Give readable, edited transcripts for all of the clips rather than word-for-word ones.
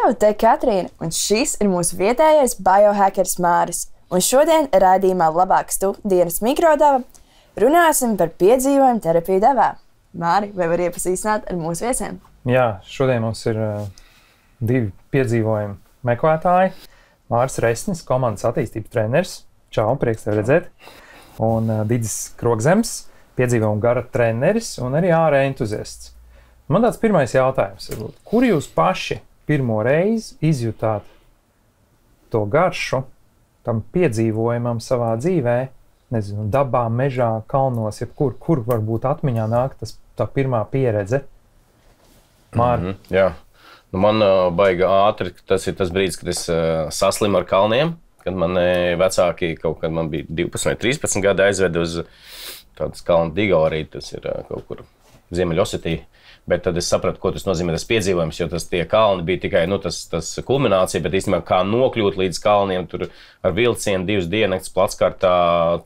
Čau, te Katrīna, un šis ir mūsu vietējais biohackers Māris. Un šodien raidījumā Labāks tu dienas mikrodeva runāsim par piedzīvojumu terapiju devā. Māri, vai var iepazīstināt ar mūsu viesiem? Jā, šodien mums ir divi piedzīvojumu meklētāji. Māris Resnis, komandas attīstības treneris. Čau, prieks tevi redzēt. Un Didis Krogzems, piedzīvojumu gara treneris un arī ārē entuziasts. Man tāds pirmais jautājums ir, kur jūs paši pirmo reizi izjutāt to garšu tam piedzīvojumam savā dzīvē, nezinu, dabā, mežā, kalnos, kur varbūt atmiņā nāk tā pirmā pieredze? Māri? Jā, man baigi ātri, tas ir tas brīdis, kad es saslimu ar kalniem, kad man vecāki kaut kad man bija 12 vai 13 gadi aizved uz tādas kalnu Digorī, tas ir kaut kur Ziemeļosetija. Bet tad es sapratu, ko tas nozīmē, tas piedzīvojums, jo tie kalni bija tikai tas kulminācija, bet īstenībā kā nokļūt līdz kalniem, tur ar vilcienu 2 diennakts platskartā,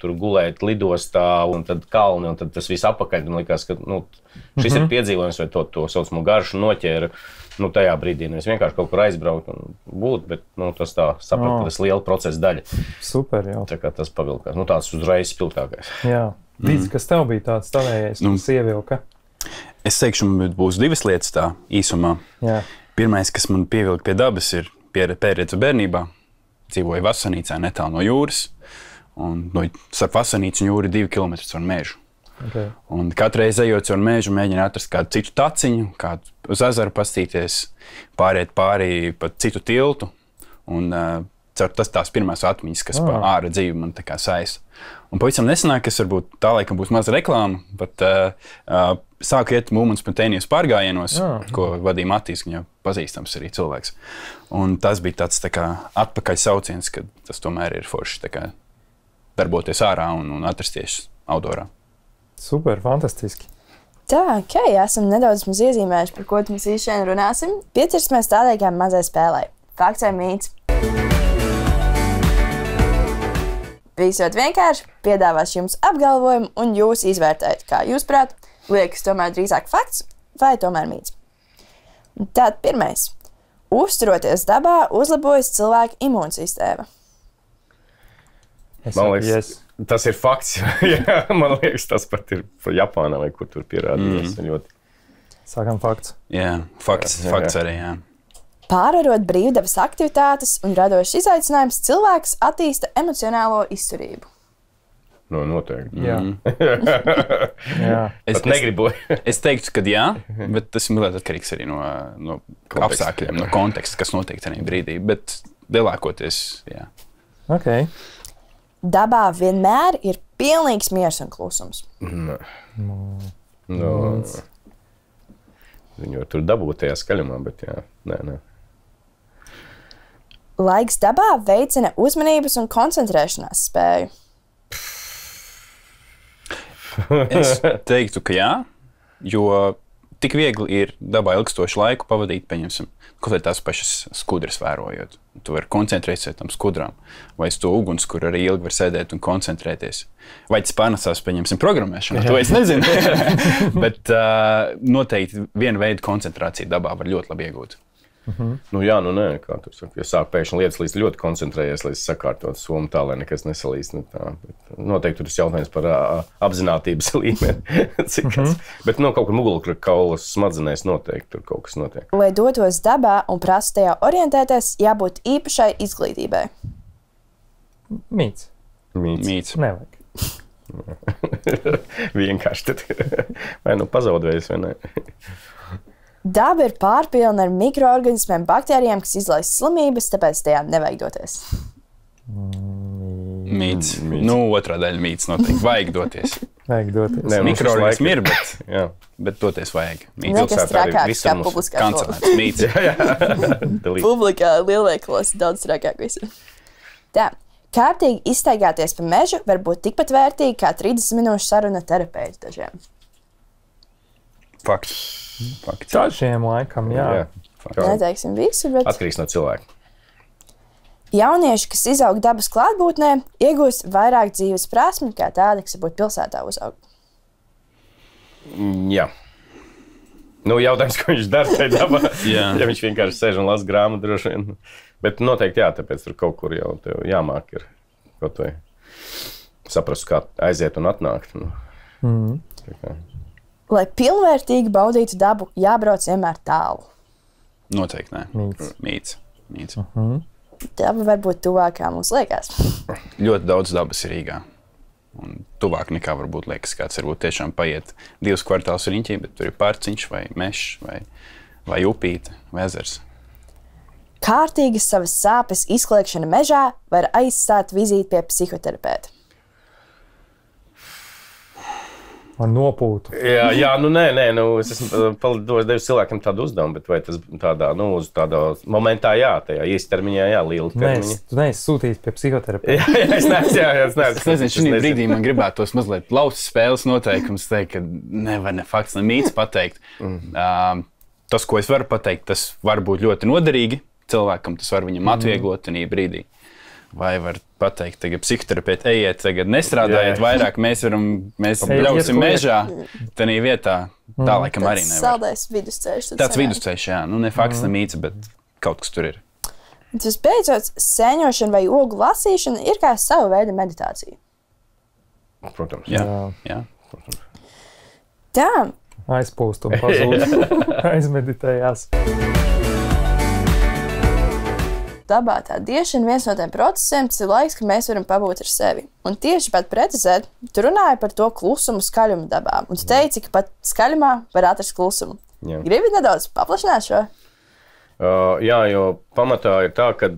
tur gulēt lidostā un tad kalni, un tad tas viss apakaļ. Man likās, ka šis ir piedzīvojums vai to saucamo garšu noķēra. Tajā brīdī es vienkārši kaut kur aizbraucu un būtu, bet tas tā sapratu, ka tas liela procesa daļa. Super, jau. Tā kā tas pavilkās. Tāds uzreiz spilgtākais. Jā. Dīdz, kas tev bija tāds tavējais, kas ievilka? Es teikšu, būs divas lietas tā īsumā. Jā. Pirmais, kas man pievilka pie dabas, ir pieredze bērnībā. Dzīvoju Vasanīcā netālu no jūras. Un starp Vasanīcu un jūru 2 km caur mežu. Okay. Un katru reizi ejot caur mežu, mēģinu atrast kādu citu taciņu, kādu uz ezeru pastīties, pāriet pāri pa citu tiltu. Un tās pirmās atmiņas, kas pa āra dzīvi man tā kā saista. Un pavisam nesenāk, kas varbūt tā laikam būs maza reklāma, bet sāku iet Movement Spontaneous pārgājienos, ko vadīja Matīs, viņa pazīstams arī cilvēks. Un tas bija tāds tā kā atpakaļ sauciens, ka tas tomēr ir forši tā kā darboties ārā un atrasties outdoorā. Super, fantastiski. Tā, ok, esam nedaudz maz iezīmējuši, par ko mēs īsti šodien runāsim. Pieķersimies tādai kā mazai spēlei. Fakts vai mīts? Visot vienkārši piedāvāšu jums apgalvojumu un jūs izvērtējat, kā jūs prāt, liekas tomēr drīzāk fakts vai tomēr mīts. Tātad pirmais. Uzturoties dabā, uzlabojas cilvēka imūnsistēma. Man liekas, tas ir fakts. Jā, man liekas, tas pat ir Japānā vai kur tur pierādījies. Sākam fakts. Jā, fakts arī, jā. Pārvarot brīvdabas aktivitātes un radošs izaicinājums, cilvēks attīsta emocionālo izturību. Noteikti. Jā. Jā. Es negribu. Es teiktu, ka jā, bet tas ir mazliet atkarīgs arī no apstākļiem, no konteksta, kas notiek tajā brīdī. Bet lielākoties, jā. Okay. Dabā vienmēr ir pilnīgs miers un klusums. Viņu var tur dabūt tajā skaļumā, bet jā, nē. Laiks dabā veicina uzmanības un koncentrēšanās spēju. Es teiktu, ka jā, jo tik viegli ir dabā ilgstošu laiku pavadīt, pieņemsim, kaut vai tās pašas skudras vērojot. Tu vari koncentrēties ar tam skudrām, vai uz to uguns, kur arī ilgi var sēdēt un koncentrēties. Vai tas pārnesās, pieņemsim, programmēšanā, to es nezinu. Bet noteikti viena veida koncentrācija dabā var ļoti labi iegūt. Jā, nē, kā tur saka, ja sāk pēkšņi lietas līdz ļoti koncentrējies, līdz sakārtot somu tā, lai nekas nesalīst. Noteikti tur ir jautājums par apzinātības līmeni. Bet kaut kur mugurkaulas smadzenēs noteikti tur kaut kas notiek. Lai dotos dabā un prastu tajā orientēties, jābūt īpašai izglītībai. Mīts. Nevajag. Vienkārši tad vai pazaudējis vai ne. Daba ir pārpilna ar mikroorganismiem, baktērijām, kas izlaist slimības, tāpēc tajā nevajag doties. Mīts. Otrā daļa mīts noteikti. Vajag doties. Vajag doties. Mikroorganismi ir, bet doties vajag. Nekas trakāks kā publiskā kancelēts. Mīts. Publikā lielveikalos daudz trakāk visu. Tā. Kārtīgi izstaigāties pa mežu var būt tikpat vērtīgi kā 30 minūšu saruna terapeitu dažiem. Fakts. Dažiem laikam, jā. Neteiksim visu, bet... Atkarīgs no cilvēka. Jaunieši, kas izaug dabas klātbūtnē, iegūst vairāk dzīves prasmi, kā tādi, kas varbūt pilsētā uzaug. Jā. Nu, jautājums, ko viņš dara tajā dabā. Jā. Ja viņš vienkārši sēž un lasa grāmatu droši vien. Bet noteikti jā, tāpēc tur kaut kur jau tev jāmāk ir kaut vai saprast, kā aiziet un atnākt. Nu. Lai pilnvērtīgi baudītu dabu, jābrauc vienmēr tālu. Noteikti nē. Mīts. Daba var būt tuvākā mums liekas. Ļoti daudz dabas ir Rīgā. Un tuvāk nekā varbūt liekas, kāds varbūt tiešām paiet 2 kvartālus riņķī, bet tur ir pārciņš vai mešs vai upīte vai ezers. Kārtīgas savas sāpes izkliekšana mežā var aizstāt vizīti pie psihoterapeita. Ar nopūtu. Jā, es esmu devis cilvēkam tādu uzdevumu, bet vai tas tādā, uz tādā momentā, tajā īstermiņā, liela termiņa. Tu neesi sūtījis pie psihoterapeita. Es neesmu. Es nezinu, šī brīdī man gribētos mazliet laust spēles noteikums, teikt, ka nevar ne fakts, ne mīts pateikt. Tas, ko es varu pateikt, tas var būt ļoti noderīgi cilvēkam, tas var viņam atvieglot tajā brīdī. Vai var pateikt, tagad psihoterapeiti ejiet, tagad nestrādājiet vairāk, mēs braucam mežā, tādā vietā, tā laikam arī nevar. Saldais vidusceļš. Tāds vidusceļš, jā, ne fakts, ne mīts, bet kaut kas tur ir. Visbeidzot, sēņošana vai ogu lasīšana ir kā sava veida meditācija. Protams. Jā. Tā. Aizpūst un pazūd. Aizmeditējās. Dabā tā diešana viens no tiem procesiem, tas ir laiks, kad mēs varam pabūt ar sevi. Un tieši pat precizēt, tu runāji par to klusumu skaļumu dabā. Un tu teici, ka pat skaļumā var atrast klusumu. Jā. Gribi nedaudz paplašināt šo? Jā, jo pamatā ir tā, ka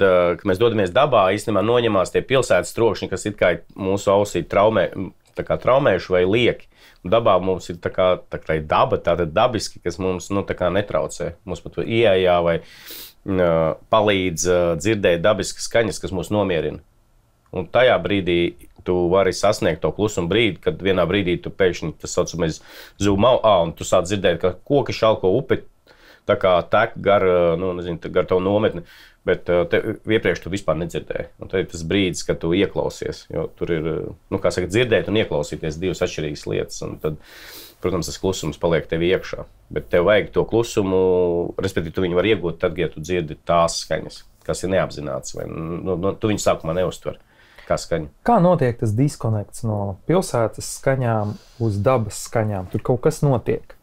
mēs dodamies dabā, īstenībā noņemās tie pilsētas trokšņi, kas it kā mūsu ausī traumējuši vai lieki. Un dabā mums ir tā kā daba, tāda dabiski, kas mums netraucē. Mums pat ieejā vai palīdz dzirdēt dabiskas skaņas, kas mūs nomierina. Un tajā brīdī tu vari sasniegt to klusumu brīdi, kad vienā brīdī tu pēkšņi, tas saucamais zoom out, un tu sāc dzirdēt, ka koki šalko upi, tā kā tek gar tavu nometni, bet iepriekš tu vispār nedzirdēji. Un tad ir tas brīdis, kad tu ieklausies, jo tur ir, dzirdēt un ieklausīties divas atšķirīgas lietas. Un tad, protams, tas klusums paliek tev iekšā, bet tev vajag to klusumu, respektīvi, tu viņu var iegūt tad, ja tu dzirdi tās skaņas, kas ir neapzināts, vai tu viņu sākumā neuztver kā skaņu. Kā notiek tas diskonekts no pilsētas skaņām uz dabas skaņām? Tur kaut kas notiek.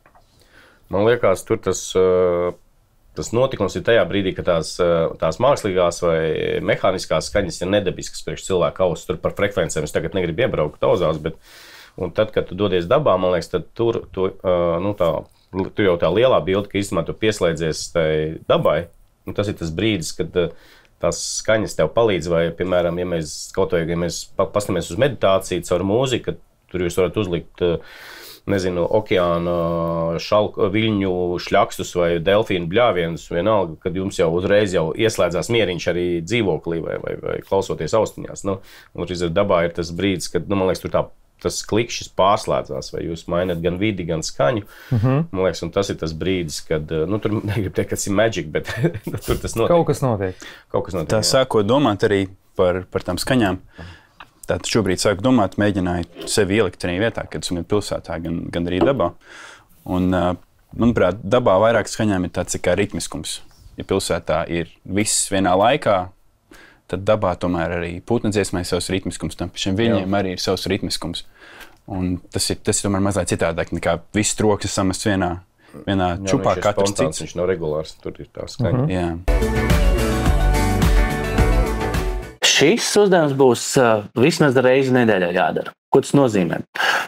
Man liekas, tur tas notikums ir tajā brīdī, ka tās mākslīgās vai mehāniskās skaņas ir nedabiskas priekš cilvēka auss. Tur par frekvencēm es tagad negribu iebraukt tauzās, bet un tad, kad tu dodies dabā, man liekas, tad tur jau tā lielā bilde, ka īstenībā tu pieslēdzies tai dabai. Un tas ir tas brīdis, kad tās skaņas tev palīdz, vai, piemēram, ja mēs paskatāmies uz meditāciju caur mūziku, tur jūs varat uzlikt, okeāna viļņu šļakstus vai delfīnu bļāvienus, vienalga, kad jums jau uzreiz ieslēdzās mieriņš arī dzīvoklī vai klausoties austiņās. Un arī dabā ir tas brīdis, kad, man liekas, tur tas klikšķis pārslēdzās, vai jūs mainat gan vidi, gan skaņu. Man liekas, un tas ir tas brīdis, kad, tur negribu teikt, ka tas ir magic, bet tur tas notiek. Kaut kas notiek. Tā sākot domāt arī par tām skaņām. Tātad šobrīd sāku domāt, mēģināju sevi ielikt tajā vietā, kad esmu pilsētā, gan arī dabā. Un, manuprāt, dabā vairāk skaņām ir tāds kā ritmiskums. Ja pilsētā ir viss vienā laikā, tad dabā tomēr arī putnu dziesmai savs ritmiskums, tam šiem viļņiem arī ir savs ritmiskums. Un tas ir tomēr mazliet citādāk nekā viss troksnis samests vienā čupā, katrs cits. Viņš nav regulārs, tur ir tā skaņa. Jā. Šis uzdevums būs vismaz reizi nedēļā jādara. Ko tas nozīmē?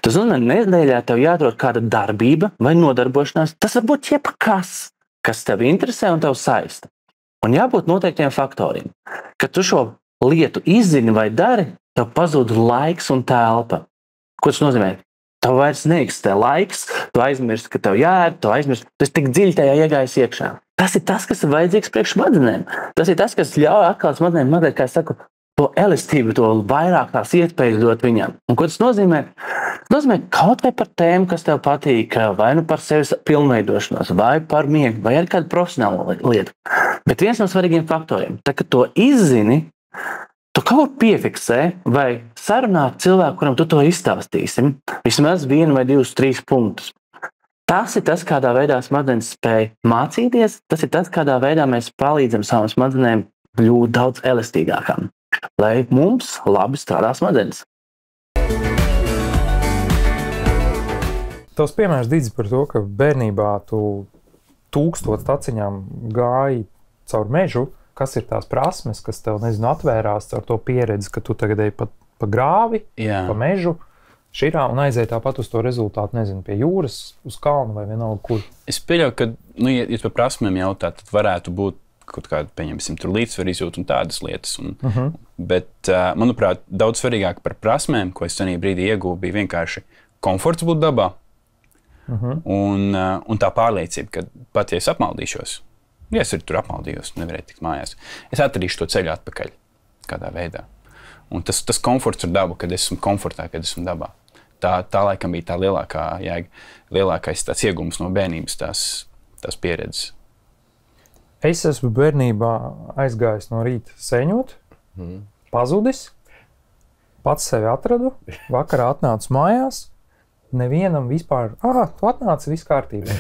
Tas nozīmē, nedēļā tev jādod kāda darbība vai nodarbošanās. Tas var būt jebkas, kas tev interesē un tev saista. Un jābūt noteiktiem faktoriem. Kad tu šo lietu izzini vai dari, tev pazūd laiks un telpa. Ko tas nozīmē? Tev vairs neeksistē laiks, tu aizmirsti, ka tev jāēd, tu aizmirsti, tu esi tik dziļi tajā iegājis iekšā. Tas ir tas, kas ir vajadzīgs priekš smadzenēm. Tas ir tas, kas ļauj atkal smadzenēm mazliet, kā es saku, to elastību, to vairāk tās iespējas dot viņam. Un ko tas nozīmē? Tas nozīmē kaut vai par tēmu, kas tev patīk, vai nu par sevis pilnveidošanos, vai par miegu, vai arī kādu profesionālu lietu. Bet viens no svarīgiem faktoriem, tā, kad to izzini, tu kaut ko piefiksē vai sarunā ar cilvēku, kuram tu to izstāstīsi, vismaz 1 vai 2, 3 punktus. Tas ir tas, kādā veidā smadzenes spēj mācīties. Tas ir tas, kādā veidā mēs palīdzam savām smadzenēm kļūt daudz elastīgākām, lai mums labi strādā smadzenes. Tavs piemērs Dīdzi par to, ka bērnībā tu 1000 taciņām gāji caur mežu. Kas ir tās prasmes, kas tev, atvērās caur to pieredzi, ka tu tagad ej pa grāvi, pa mežu, širā un aizēji tāpat uz to rezultātu, pie jūras, uz kalnu vai vienalga kur? Es pieļauju, ka, ja par prasmēm jautā, tad varētu būt kaut kāda, pieņemsim, tur līdzsvaru izjūta un tādas lietas. Bet, manuprāt, daudz svarīgāk par prasmēm, ko es senī brīdī ieguvu, bija vienkārši komforts būt dabā. Un tā pārliecība, ka pat ja es apmaldīšos, ja es arī tur apmaldījos, nevarēju tikt mājās, es atradīšu to ceļu atpakaļ kādā veidā. Un tas komforts ar dabu, kad esmu komfortā, kad esmu dabā. Tā laikam bija tā lielākā jēga, lielākais tāds iegūms no bērnības, tās pieredzes. Es esmu bērnībā aizgājis no rīta sēņot, pazudis, pats sevi atradu, vakarā atnācu mājās, nevienam vispār, tu atnāci, viss kārtībā.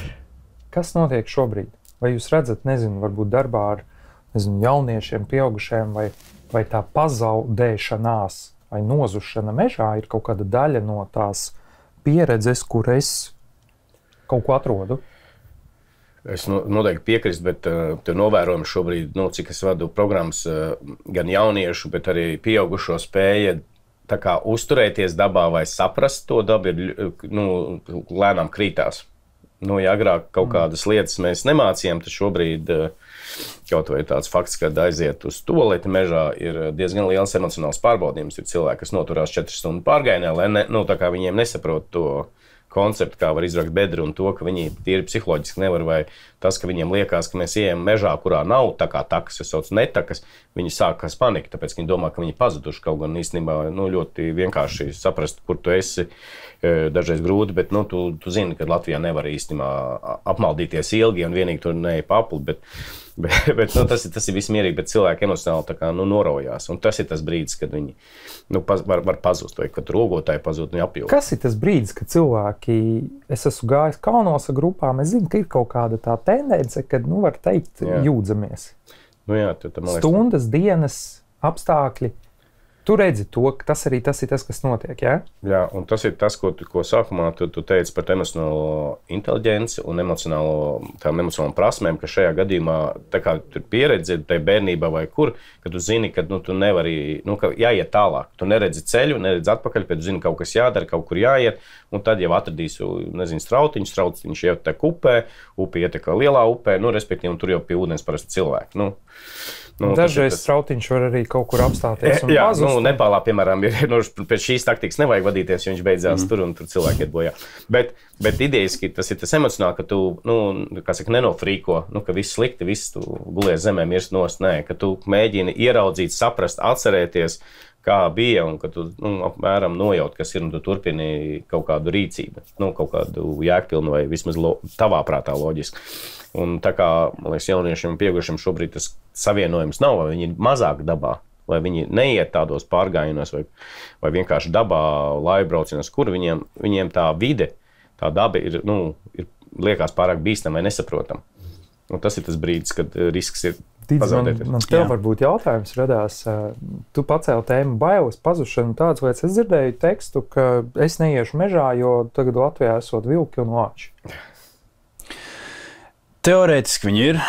Kas notiek šobrīd? Vai jūs redzat, varbūt darbā ar jauniešiem, pieaugušiem, vai tā pazaudēšanās vai nozušana mežā ir kaut kāda daļa no tās pieredzes, kur es kaut ko atrodu? Es noteikti piekrītu, bet tev novērojams šobrīd, cik es vadu programmas gan jauniešu, bet arī pieaugušo spēja tā kā uzturēties dabā vai saprast to dabu, lēnām krītās. Ja agrāk kaut kādas lietas mēs nemācījām, tad šobrīd kaut vai tāds fakts, kad aiziet uz tualeti mežā, ir diezgan liels emocionāls pārbaudījums. Ir cilvēki, kas noturās 4 stundu pārgājienā, lai tā kā viņiem nesaprot to konceptu, kā var izrakt bedri un to, ka viņi tīri psiholoģiski nevar, vai tas, ka viņiem liekas, ka mēs ejam mežā, kurā nav tā kā takas, es saucu netakas, viņi sākas panika, tāpēc viņi domā, ka viņi pazuduši, kaut gan īstenībā ļoti vienkārši saprast, kur tu esi, dažreiz grūti, bet tu zini, ka Latvijā nevar īstenībā apmaldīties ilgi un vienīgi tur neej papli, bet tas ir viss mierīgi, bet cilvēki emocionāli tā kā norojās. Un tas ir tas brīdis, kad viņi var pazust, vai kad rogotāji pazūd un apjūg. Kas ir tas brīdis, kad cilvēki, es esmu gājis kalnos ar grupām, es zinu, ka ir kaut kāda tā tendence, kad, var teikt, jūdzamies. Jā, man liekas, stundas, dienas, apstākļi. Tu redzi to, ka tas arī tas ir tas, kas notiek, jā? Jā, un tas ir tas, ko sākumā tu teici par emocionālo inteliģenci un emocionālām prasmēm, ka šajā gadījumā tā kā tur pieredzi tai bērnībā vai kur, ka tu zini, ka tu nevari, ka jāiet tālāk. Tu neredzi ceļu, neredzi atpakaļ, bet tu zini, kaut kas jādara, kaut kur jāiet, un tad jau atradīsi, strautiņš iet tā upē, upe ietek lielā upē, respektīvi, un tur jau pie ūdens parasti cilvēki. Dažreiz strautiņš var arī kaut kur apstāties un pazust. Nepālā, piemēram, pēc šīs taktikas nevajag vadīties, jo viņš beidzās tur un tur cilvēki iet bojā. Bet idejiski tas ir tas emocionāli, ka tu, nenofrīko, ka viss slikti, viss tu gulies zemē, mirst nost, nē, ka tu mēģini ieraudzīt, saprast, atcerēties, kā bija, un ka tu apmēram nojaut, kas ir, un tu turpini kaut kādu rīcību, kaut kādu jēgpilnu vai vismaz tavā prātā loģiski. Un tā kā, man liekas, jauniešiem un pieaugušiem šobrīd tas savienojums nav, vai viņi ir mazāk dabā, vai viņi neiet tādos pārgājienos, vai vienkārši dabā laivbraucienos, kur viņiem tā vide, tā daba ir liekas pārāk bīstama vai nesaprotama. Un tas ir tas brīdis, kad risks ir pazaudēties. Man tev varbūt jautājums radās. Tu pacēli tēmu bailes, pazušanu, tādas lietas. Es dzirdēju tekstu, ka es neiešu mežā, jo tagad Latvijā esot vilki un lāči. Teorētiski viņi ir.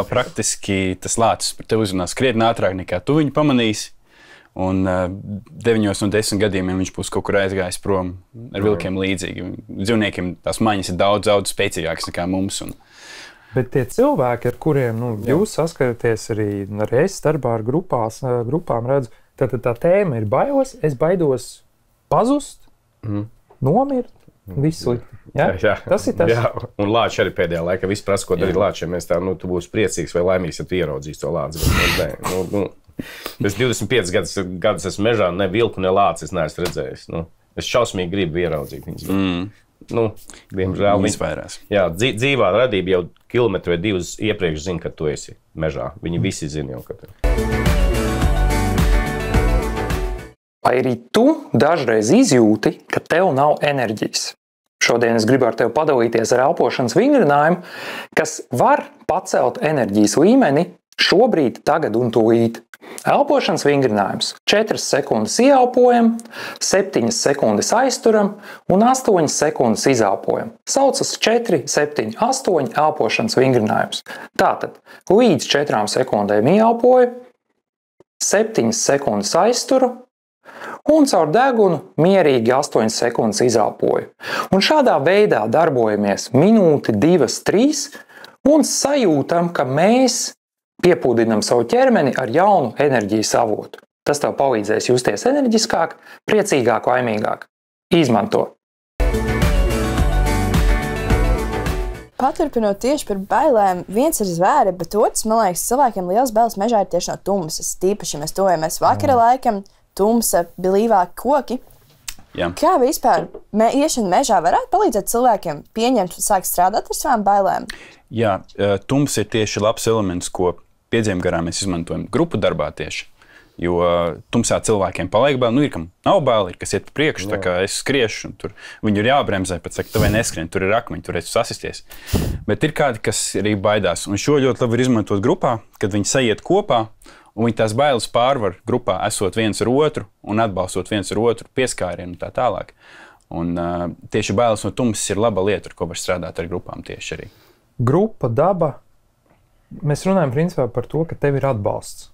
Praktiski tas lācis par tevi uzrunās krietni ātrāk nekā tu viņu pamanīsi. Un 9 no 10 gadījumiem viņš būs kaut kur aizgājis prom ar vilkiem līdzīgi. Dzīvniekiem tās maņas ir daudz spēcīgākas nekā mums. Bet tie cilvēki, ar kuriem jūs saskaraties arī es darbā ar grupām redzu, tad tā tēma ir bailes, es baidos pazust, nomirt, viss slikti. Ja? Jā, tas ir tas. Jā, un lāči arī pēdējā laikā viss prasa, ko darīt lāčiem. Mēs tā, tu būsi priecīgs vai laimīgs, ja tu ieraudzīs to lāci. Es 25 gadus esmu mežā, ne vilku, ne lāci es neesmu redzējis. Es šausmīgi gribu ieraudzīt viņus. Diemžēl viņi vairās. Jā, dzīvā radība jau kilometru vai 2 iepriekš zina, ka tu esi mežā. Viņi visi zina jau, ka tu. Vai arī tu dažreiz izjūti, ka tev nav enerģijas? Šodien es gribu ar tevi padalīties ar elpošanas vingrinājumu, kas var pacelt enerģijas līmeni šobrīd, tagad un tūlīt. Elpošanas vingrinājums 4 sekundes ieelpojam, 7 sekundes aizturam un 8 sekundes izelpojam. Saucas 4, 7, 8 elpošanas vingrinājums. Tātad līdz 4 sekundēm ieelpoju, 7 sekundes aizturu un caur degunu mierīgi 8 sekundes izelpoju. Un šādā veidā darbojamies minūti, 2, 3 un sajūtam, ka mēs piepūdinam savu ķermeni ar jaunu enerģijas avotu. Tas tev palīdzēs justies enerģiskāk, priecīgāk, laimīgāk. Izmanto! Paturpinot tieši par bailēm, viens ir zvēri, bet otrs, man liekas, cilvēkiem liels bailes mežā ir tieši no tumsas. Tīpaši mēs tojamies vakara laikam, tumsa, bilīvāki koki. Jā. Kā vispār iešana mežā varētu palīdzēt cilvēkiem pieņemt un sākt strādāt ar savām bailēm? Jā, tums ir tieši labs elements, ko piedziem garā mēs izmantojam grupu darbā tieši. Jo tumsā cilvēkiem paliek bail, ir kam nav bail, ir kas iet pa priekšu, tā kā es skriešu, un tur viņi ir jābremzē, pēc saka, tavai neskrien, tur ir akmeņi, tur varēs sasisties. Bet ir kādi, kas arī baidās, un šo ļoti labi var izmantot grupā, kad viņi sajiet kopā, un viņi tās bailes pārvar grupā, esot viens ar otru, un atbalstot viens ar otru pieskārienu un tā tālāk. Un tieši bailes no tumsas ir laba lieta, ar ko var strādāt ar grupām tieši arī. Grupa, daba. Mēs runājam principā par to, ka tev ir atbalsts.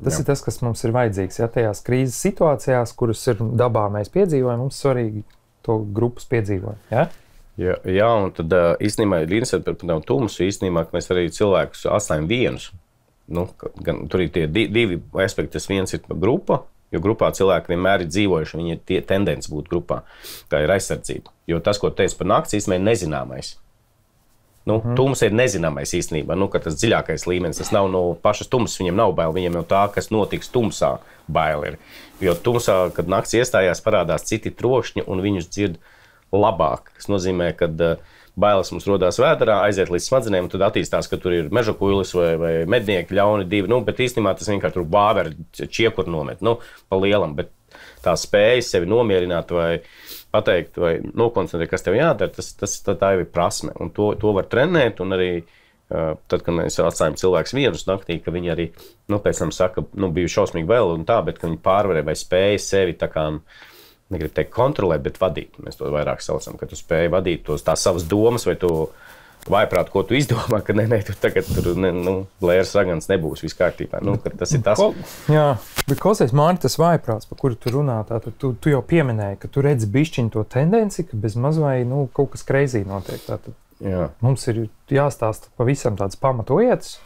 Tas ir tas, kas mums ir vajadzīgs. Ja tajās krīzes situācijās, kuras ir dabā mēs piedzīvojam, mums svarīgi to grupas piedzīvojam. Ja? Jā, un tad īstenībā ir interesanti par tumsu īstenībā, ka mēs arī cilvēkus atstājam vienus. Tur ir tie divi aspekti. Tas viens ir grupa, jo grupā cilvēki vienmēr ir dzīvojuši, viņi ir tendence būt grupā. Tā ir aizsardzība. Jo tas, ko teicu par nakts, īstenībā ir nezināmais. Tums ir nezināmais īstenībā, ka tas dziļākais līmenis, tas nav no pašas tumsas, viņiem nav bail, viņiem jau tā, kas notiks tumsā, bail ir. Jo tumsā, kad nakts iestājās, parādās citi trokšņi un viņus dzird labāk. Tas nozīmē, ka bailes mums rodās vēderā, aiziet līdz smadzenēm, un tad attīstās, ka tur ir meža kuilis vai mednieki ļauni divi, bet īstenībā tas vienkārši tur bāveri čiekur nomet, pa lielam, bet tā spēja sevi nomierināt vai pateikt vai nokoncentrēt, kas tev jādara, tā ir prasme. Un to var trenēt, un arī tad, kad mēs atstājam cilvēkus vienus naktī, ka viņi arī, pēc tam saka, bija šausmīgi vēl un tā, bet ka viņi pārvarēja vai spēja sevi tā kā, negribu teikt kontrolēt, bet vadīt. Mēs to vairāk saucam, ka tu spēji vadīt tās savas domas vai to vaiprāt, ko tu izdomā, ka tu tagad tur, blērs ragans nebūs viss kārtībā. Tas ir tas. Jā, bet klausies, Māri, tas vaiprāts, par kuru tu runā, tātad tu jau pieminēji, ka tu redzi bišķiņu to tendenci, ka bez maz vai, kaut kas kreizī notiek. Tātad mums ir jāstāsta pavisam tāds pamatu lietas.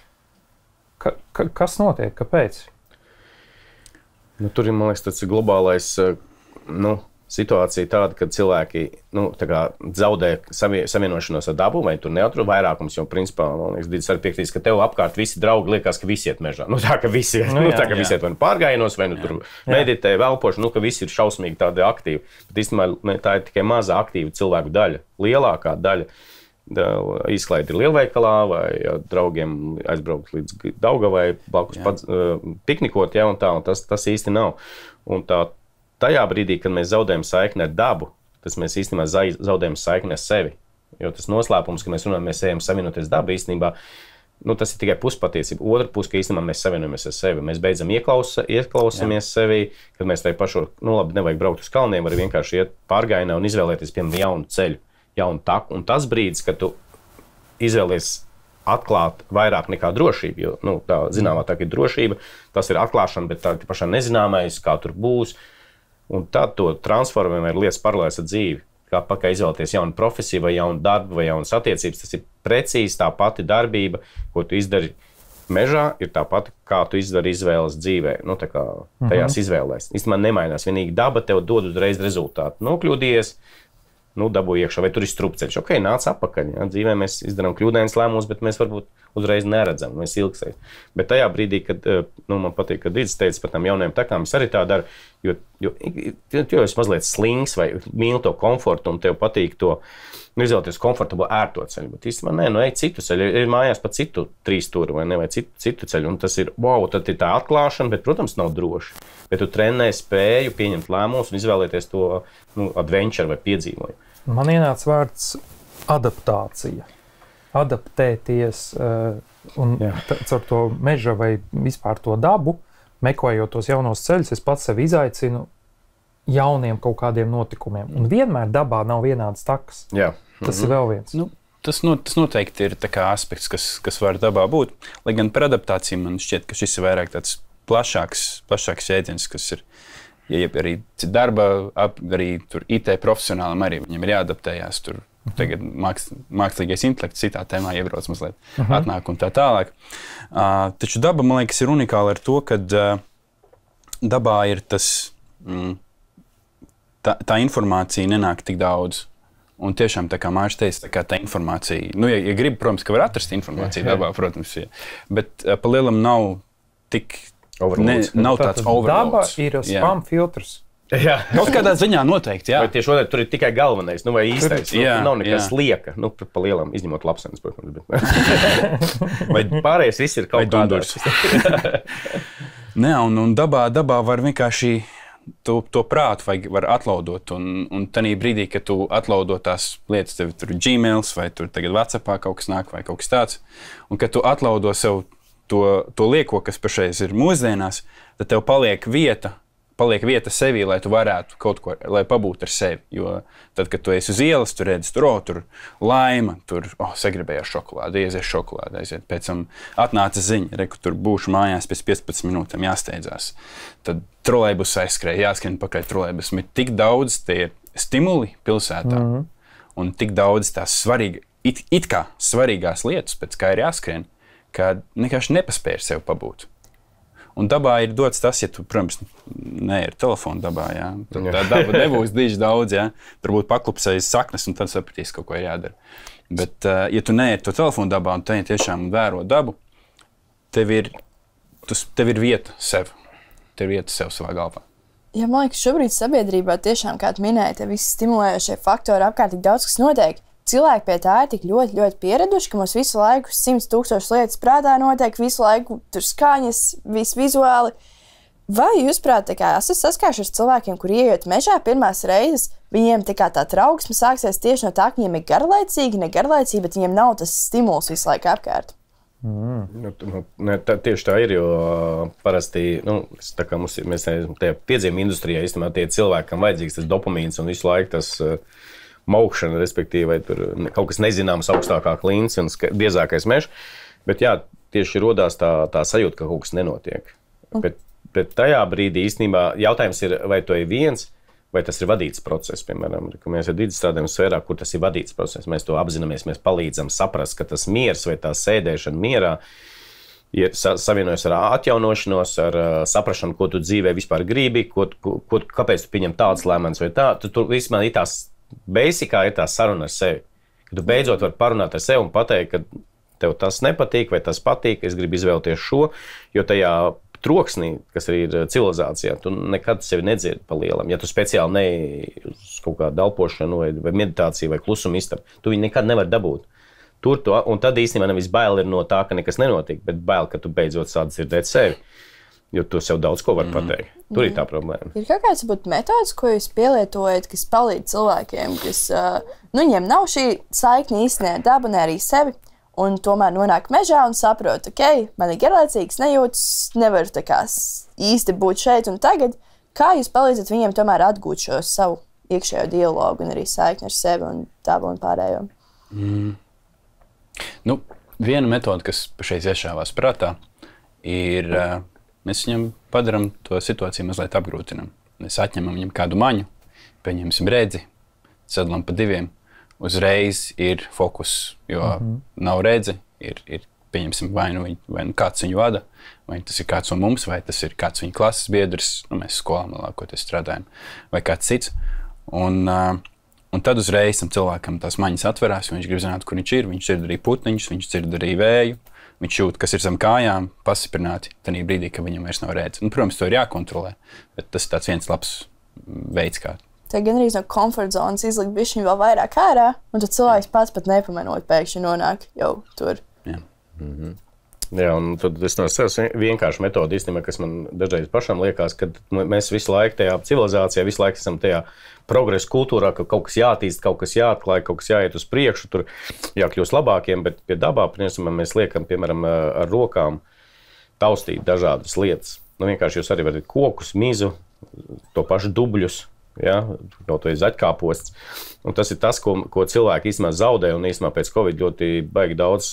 Kas notiek? Kāpēc? Tur ir, man liekas, tāds globālais, situācija tāda, ka cilvēki zaudē savienošanos ar dabu, vai tur neatrod vairākums, jo principā, man liekas, Didis arī piekrītīs, ka tev apkārt visi draugi liekas, ka visi iet mežā. Tā, ka visi iet, visi iet vai pārgājienos, vai tur meditē, velpoši, ka visi ir šausmīgi tādi aktīvi. Bet īstenībā tā ir tikai maza aktīva cilvēku daļa. Lielākā daļa izklaide ir lielveikalā, vai draugiem aizbraukt līdz Daugavai, blakus piknikot, un tas īsti nav. Un tajā brīdī, kad mēs zaudējam saikni ar dabu, tas mēs īstenībā zaudējam saikni ar sevi. Jo tas noslēpums, ka mēs runājam, mēs ejam savienoties dabu, īstenībā, tas ir tikai puspatiesība. Otra puse, ka īstenībā mēs savienojamies ar sevi. Mēs beidzam ieklausamies sevi, kad mēs tai pašu, labi, nevajag braukt uz kalniem, var vienkārši iet pārgājienā un izvēlēties, piemēram, jaunu ceļu, jaunu taku. Un tas brīdis, kad tu izvēlies atklāt vairāk nekā drošība, jo tā zināmā tā ir drošība, tas ir atklāšana, bet tā pašā nezināmais, kā tur būs. Un tad to transformējam ir lietas paralēlas ar dzīvi. Kā pakaļ izvēlēties jaunu profesiju vai jaunu darbu vai jaunas attiecības. Tas ir precīzi tā pati darbība, ko tu izdari mežā, ir tā pati, kā tu izdari izvēles dzīvē. Tā kā tajās izvēlēs. Īstenībā nemainās. Vienīgi daba tev dod uzreiz rezultātu. Nokļūdījies, dabūji iekšā, vai tur ir strupceļš. Ok, nāc apakaļ. Dzīvē mēs izdarām kļūdainas lēmumus, bet mēs varbūt uzreiz neredzam, mēs ilgsies. Bet tajā brīdī, kad man patīk, kad Didis teica par tām jaunajām takām, es arī tā daru, jo es mazliet slings vai mīlu to komfortu un tev patīk to izvēlēties komfortablu ērto ceļu. Bet īstenībā ej citu ceļu, ir mājās pa citu 3 stūru vai ne, vai citu ceļu. Un tas ir, tad ir tā atklāšana, bet, protams, nav droši. Bet tu trenē spēju pieņemt lēmumus un izvēlēties to adventure vai piedzīvojumu. Man ienāca vārds adaptācija. Adaptēties un caur to meža vai vispār to dabu, meklējot tos jaunos ceļus, es pats sevi izaicinu jauniem kaut kādiem notikumiem. Un vienmēr dabā nav vienādas takas. Jā. Tas ir vēl viens. Nu, tas noteikti ir tā kā aspekts, kas var dabā būt. Lai gan par adaptāciju man šķiet, ka šis ir vairāk tāds plašāks jēdziens, kas ir arī darba, arī tur IT profesionālam arī viņam ir jāadaptējās. Tur tagad mākslīgais intelekts citā tēmā iebrauc mazliet, atnāk un tā tālāk. Taču daba, man liekas, ir unikāla ar to, ka dabā ir tas, tā informācija nenāk tik daudz. Un tiešām, tā kā Mārcis teica, tā informācija, nu, ja grib, protams, ka var atrast informāciju dabā, protams, bet pa lielam nav tik, nav tāds overloads. Daba ir spam filtrs. Jā. Kaut kādā ziņā noteikti, jā. Vai tieši otrādi, tur ir tikai galvenais, nu vai īstais. Nav nekas lieka, nu, pa lielam, izņemot lapsenes, protams. Vai pārējais viss ir kaut kādās. Nē, un dabā var vienkārši to prātu var atlaudot, un tanī brīdī, kad tu atlaudot tās lietas, tev tur Gmails vai tur tagad WhatsAppā kaut kas nāk vai kaut kas tāds, un kad tu atlaudo sev to lieko, kas pašreiz ir mūsdienās, tad tev paliek vieta sevī, lai tu varētu kaut ko, lai pabūtu ar sevi. Jo tad, kad tu esi uz ielas, tu redzi, tur laima, tur sagribējās šokolādi, aizies šokolādi, aiziet. Pēc tam atnāca ziņa, ka tur būšu mājās pēc 15 minūtēm jāsteidzās. Tad trolejbus aizskrēja, jāskrien pakaļ trolejbusam. Ir tik daudz tie stimuli pilsētā un tik daudz tās it kā svarīgās lietas, pēc kā ir jāskrien, ka vienkārši nepaspēj ar sevi pabūt. Un dabā ir dots tas, ja tu, protams, neir telefonu dabā, jā. Tad tā daba nebūs diži daudz, jā. Tur būtu paklupsējis saknes, un tad sapratīs, kaut ko ir jādara. Bet, ja tu neir to telefonu dabā un te tiešām vēro dabu, tev ir vieta sev. Tev ir vieta sev savā galvā. Ja, man liekas, šobrīd sabiedrībā tiešām, kā tu minēji, te visi stimulējošie faktori apkārt tik daudz, kas notiek. Cilvēki pie tā ir tik ļoti, ļoti pieraduši, ka mums visu laiku 100 000 lietas prātā notiek, visu laiku tur skaņas, viss vizuāli. Vai jūs prāt, esat saskārušies cilvēkiem, kur ieiet mežā pirmās reizes, viņiem tā trauksme sāksies tieši no tā, ka viņiem ir garlaicīgi, negarlaicīgi, bet viņiem nav tas stimuls visu laiku apkārt? Tieši tā ir, jo parasti, tā kā mēs tajā piedzīvuma industrijā, īstenībā tie cilvēki, kam vajadzīgs tas dopamīns un visu laiku tas maukšana, respektīvi, vai tur kaut kas nezināms augstākā klints un biezākais mežs. Bet jā, tieši rodās tā sajūta, ka kaut kas nenotiek. Bet tajā brīdī īstenībā jautājums ir, vai to ir viens, vai tas ir vadīts process. Piemēram, ka mēs ar Didi strādājam sfērā, kur tas ir vadīts process. Mēs to apzināmies, mēs palīdzam saprast, ka tas miers vai tā sēdēšana mierā ir savienojas ar atjaunošanos, ar saprašanu, ko tu dzīvē vispār gribi, kāpēc tu pieņem tādas lēmumus vai tā. Tur vispār ir tās Basicā ir tā saruna ar sevi. Kad tu beidzot vari parunāt ar sevi un pateikt, ka tev tas nepatīk vai tas patīk, es gribu izvēlēties šo, jo tajā troksnī, kas arī ir civilizācijā, tu nekad sevi nedzirdi pa lielam. Ja tu speciāli neej uz kaut kādu elpošanu vai meditāciju vai klusumu istabu, tu viņu nekad nevari dabūt. Un tad īstenībā nevis bail ir no tā, ka nekas nenotiek, bet bail, ka tu beidzot sāc dzirdēt sevi. Jo tu sev daudz ko vari pateikt. Tur ir tā problēma. Ir kaut kāds metods, ko jūs pielietojat, kas palīdz cilvēkiem, kas viņiem nav šī saikne īstenībā daba, ne arī sevi, un tomēr nonāk mežā un saprot, man ir garlaicīgs, nejūtas, nevaru īsti būt šeit un tagad. Kā jūs palīdzat viņiem tomēr atgūt šo savu iekšējo dialogu un arī saikni ar sevi un dabu un pārējo? Viena metode, kas pašreiz iešāvās prātā, ir mēs viņam padarām to situāciju mazliet apgrūtinam. Mēs atņemam viņam kādu maņu, pieņemsim redzi, sadalām pa diviem, uzreiz ir fokus, jo nav redzi, ir pieņemsim vai nu kāds viņu vada, vai tas ir kāds no mums, vai tas ir kāds viņa klases biedrs, mēs skolā lielākoties strādājam, vai kāds cits. Un tad uzreiz tam cilvēkam tās maņas atverās, jo viņš grib zināt, kur viņš ir, viņš dzird arī putniņus, viņš dzird arī vēju, viņš jūt, kas ir zem kājām, pasiprināti tajā brīdī, ka viņam vairs nav redzes. Protams, to ir jākontrolē, bet tas ir tāds viens labs veids, kā. Tā gan arī no komforta zonas izlikt bišķiņu vēl vairāk ārā, un tad cilvēks pats pat nepamanot pēkšņi nonāk jau tur. Jā. Jā, un tad es no sevis vienkārši metodi īstenībā, kas man dažreiz pašam liekas, ka mēs visu laiku tajā civilizācijā, visu laiku esam tajā progresa kultūrā, ka kaut kas jātīst, kaut kas jāatklāj, kaut kas jāiet uz priekšu, tur jākļūst labākiem, bet pie dabā, piemēram, mēs liekam, piemēram, ar rokām taustīt dažādas lietas. Nu, vienkārši jūs arī varat kokus, mizu, to pašu dubļus, ja, kaut vai zaķkāposts. Un tas ir tas, ko cilvēki īstenībā zaudē, un īstenībā pēc Covid ļoti baigi daudz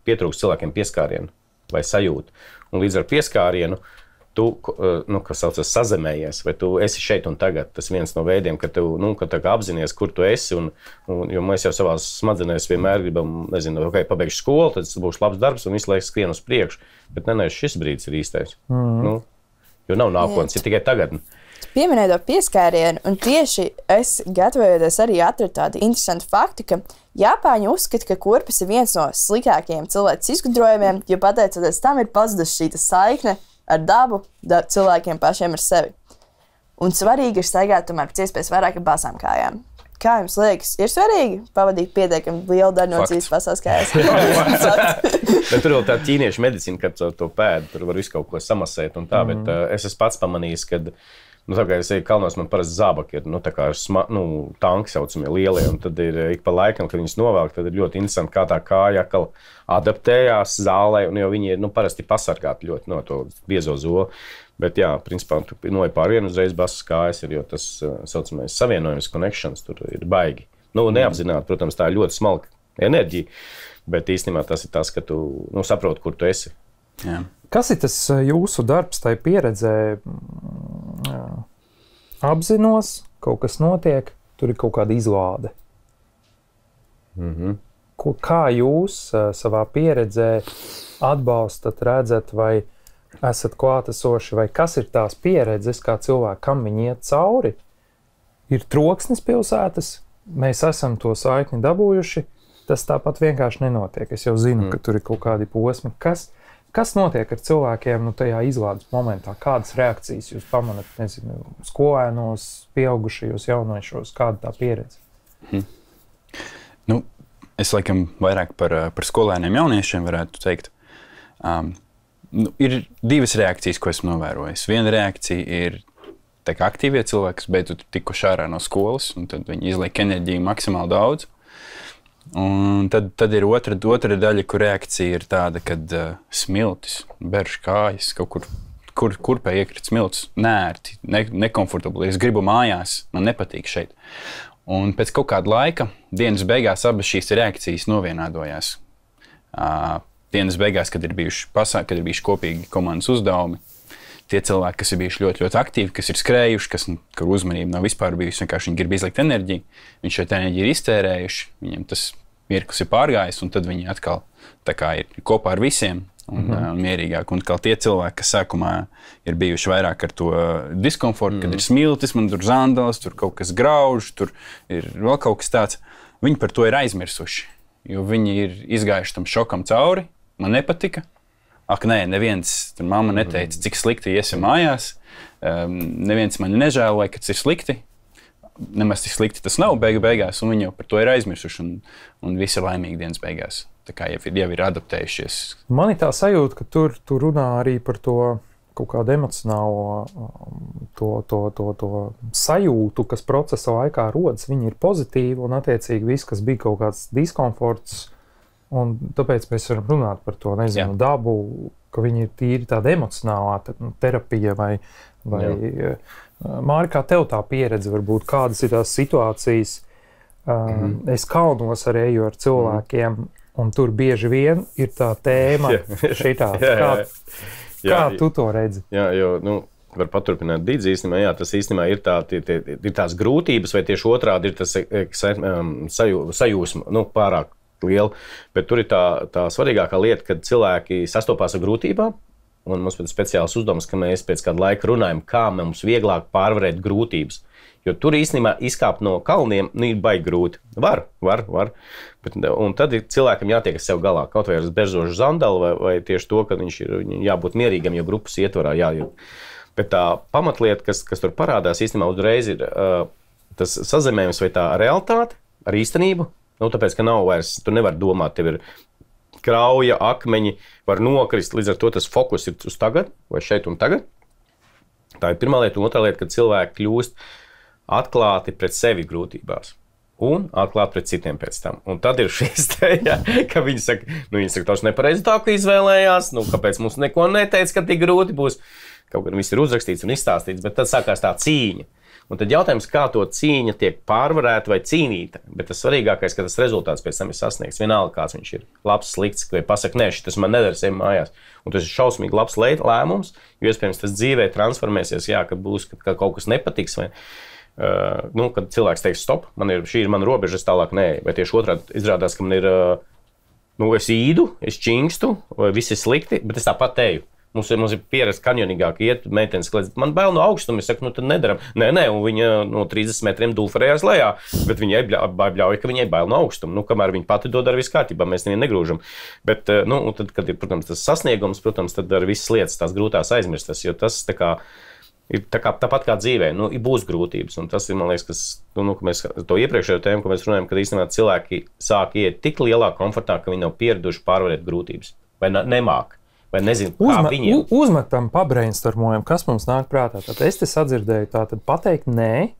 pietrūkst cilvēkiem pieskārienu vai sajūtu. Un līdz ar pieskārienu tu, kas saucas, sazemējies, vai tu esi šeit un tagad. Tas viens no veidiem, ka tu apzinies, kur tu esi, jo mēs jau savās smadzenēs vienmēr gribam, ok, pabeigšu skolu, tad tas būs labs darbs un visu laiku skrien uz priekšu, bet šis brīdis ir īstais. Jo nav nākotnes, ir tikai tagadne. Pieminēju to pieskārienu, un tieši es gatavojoties arī atradu tādu interesantu faktu, ka Japāņi uzskata, ka kurpes ir viens no sliktākajiem cilvēces izgudrojumiem, jo pateicoties tam ir pazudusi šī saikne ar dabu, cilvēkiem pašiem ar sevi. Un svarīgi ir staigāt tomēr pēc iespējas vairāk ar basām kājām. Kā jums liekas, ir svarīgi pavadīt pietiekami lielu daļu no dzīves basās kājās? Bet tur vēl tā ķīniešu medicīna, kad to pēdu, tur var visu kaut ko samasēt un tā, bet es esmu pats pamanījis, kad tā kā es eju kalnos, man parasti zābaki ir, tā kā tanki saucamie lielie, un tad ir ik pa laikam, kad viņas novelk, tad ir ļoti interesanti, kā tā kāja atkal adaptējās zālē, un jo viņi ir, parasti pasargāti ļoti no to biezo zoli. Bet jā, principā, tu noej pār vienu uzreiz basas kājas, jo tas saucamais savienojums, connections tur ir baigi. Neapzināti, protams, tā ir ļoti smalka enerģija, bet īstenībā tas ir tas, ka tu saproti, kur tu esi. Jā. Kas ir tas jūsu darbs, tai pieredzē? Apzinos, kaut kas notiek, tur ir kaut kāda izlāde. Kā jūs savā pieredzē atbalstat, redzat, vai esat klātesoši, vai kas ir tās pieredzes, kā cilvēki, kam viņi iet cauri? Ir troksnis pilsētas, mēs esam to saikni dabūjuši, tas tāpat vienkārši nenotiek. Es jau zinu, ka tur ir kaut kādi posmi. Kas notiek ar cilvēkiem tajā izlādes momentā? Kādas reakcijas jūs pamanat, nezinu, skolēnos, pieaugušajos, jauniešos? Kāda tā pieredze? Es laikam vairāk par skolēniem jauniešiem varētu teikt. Ir divas reakcijas, ko esmu novērojis. Viena reakcija ir aktīvie cilvēki, kas beidzot tikuši ārā no skolas, un tad viņi izliek enerģiju maksimāli daudz. Un tad ir otra daļa, kur reakcija ir tāda, kad smiltis, berž kājas, kaut kur pie iekrīt smiltis, nērti, nekomfortabli. Es gribu mājās, man nepatīk šeit. Un pēc kaut kāda laika, dienas beigās abas šīs reakcijas novienādojās. Dienas beigās, kad ir bijuši kopīgi komandas uzdevumi, tie cilvēki, kas ir bijuši ļoti, ļoti aktīvi, kas ir skrējuši, kur uzmanība nav vispār bijusi, vienkārši viņi grib izlikt enerģiju, viņi šo enerģiju ir iztērējuši, viņiem tas mirklis ir pārgājis, un tad viņi atkal ir kopā ar visiem un mierīgāk. Un tie cilvēki, kas sākumā ir bijuši vairāk ar to diskomfortu, kad ir smiltis, man tur zandals, tur kaut kas grauž, tur ir vēl kaut kas tāds, viņi par to ir aizmirsuši, jo viņi ir izgājuši tam šokam cauri, man nepatika. Ak, nē, neviens, tur mamma neteica, cik slikti iesim mājās, neviens mani nežēloja, ka tas ir slikti. Nemaz tik slikti tas nav beigās, un viņi jau par to ir aizmirsuši, un visi ir laimīgi dienas beigās. Tā kā jau ir adaptējušies. Man ir tā sajūta, ka tur runā arī par to kaut kādu emocionālo to sajūtu, kas procesa laikā rodas. Viņi ir pozitīvi, un attiecīgi viss, kas bija kaut kāds diskomforts, un tāpēc mēs varam runāt par to, dabu, ka viņi ir tīri tāda emocionālā terapija vai Māri, kā tev tā pieredze varbūt, kādas ir tās situācijas? Es kalnos arī eju ar cilvēkiem, un tur bieži vien ir tā tēma šitā. Kā tu to redzi? Jā, jo, var paturpināt Dīdzi īstenībā, tas īstenībā ir tās grūtības, vai tieši otrādi ir tas sajūsma, pārāk liela, bet tur ir tā svarīgākā lieta, kad cilvēki sastopās ar grūtībām, un mums ir speciāls uzdevums, ka mēs pēc kāda laika runājam, kā mums vieglāk pārvarēt grūtības. Jo tur īstenībā izkāpt no kalniem ir baigi grūti. Var. Un tad cilvēkam jātiek ar sev galā. Kaut vai ar bežošu zandalu, vai tieši to, ka viņš ir jābūt mierīgam, jo grupas ietvarā jājūt. Bet tā pamatlieta, kas tur parādās, īstenībā uzreiz ir tas sazemējums vai tā realitāte ar īstenību. Tāpēc, ka nav vairs, tu nevari domāt, tev ir krauja, akmeņi var nokrist. Līdz ar to tas fokus ir uz tagad, vai šeit un tagad. Tā ir pirmā lieta. Otrā lieta, kad cilvēki kļūst atklāti pret sevi grūtībās. Un atklāt pret citiem pēc tam. Un tad ir šis te, ka viņi saka, tas nepareizi tā, ka izvēlējās, kāpēc mums neko neteica, ka tik grūti būs. Kaut gan viss ir uzrakstīts un izstāstīts, bet tad sākās tā cīņa. Un tad jautājums, kā to cīņa tiek pārvarēta vai cīnīta. Bet tas svarīgākais, ka tas rezultāts pēc tam ir sasniegts. Vienalga, kāds viņš ir. Labs, slikts, vai pasaka, nē, tas man nedara sevi mājās. Un tas ir šausmīgi labs lēmums, jo iespējams tas dzīvē transformēsies, ka būs, ka kaut kas nepatiks. Vai, kad cilvēks teiks, stop, šī ir mana robeža, es tālāk nē. Vai tieši otrādi izrādās, ka man ir, es īdu, es čingstu, vai viss ir slikti, bet es tāpat teju. Mums ir pieredze kanjonīgāk iet, meitenes kliedz, man bail no augstuma, es saku, tad nedaram. Nē, un viņa no 30 metriem dulferējās lejā, bet viņai bļauja, ka viņai bail no augstuma. Kamēr viņa pati dod ar visu kārtībā, mēs nevienu negrūžam. Bet, un tad, kad ir, protams, tas sasniegums, protams, tad ar visas lietas tās grūtās aizmirstas, jo tas ir tāpat kā dzīvē, būs grūtības. Un tas ir, man liekas, ka mēs to iepriekšējo tēmu, ko mēs runājam, kad īstenībā cilvēki sāk iet tik lielā komfortā, ka viņi nav pieraduši pārvarēt grūtības vai nemāk. Vai nezinu, kā viņiem. Uzmetam, pabrainstormojam, kas mums nāk prātā. Tad es te sadzirdēju, tātad pateikt nē.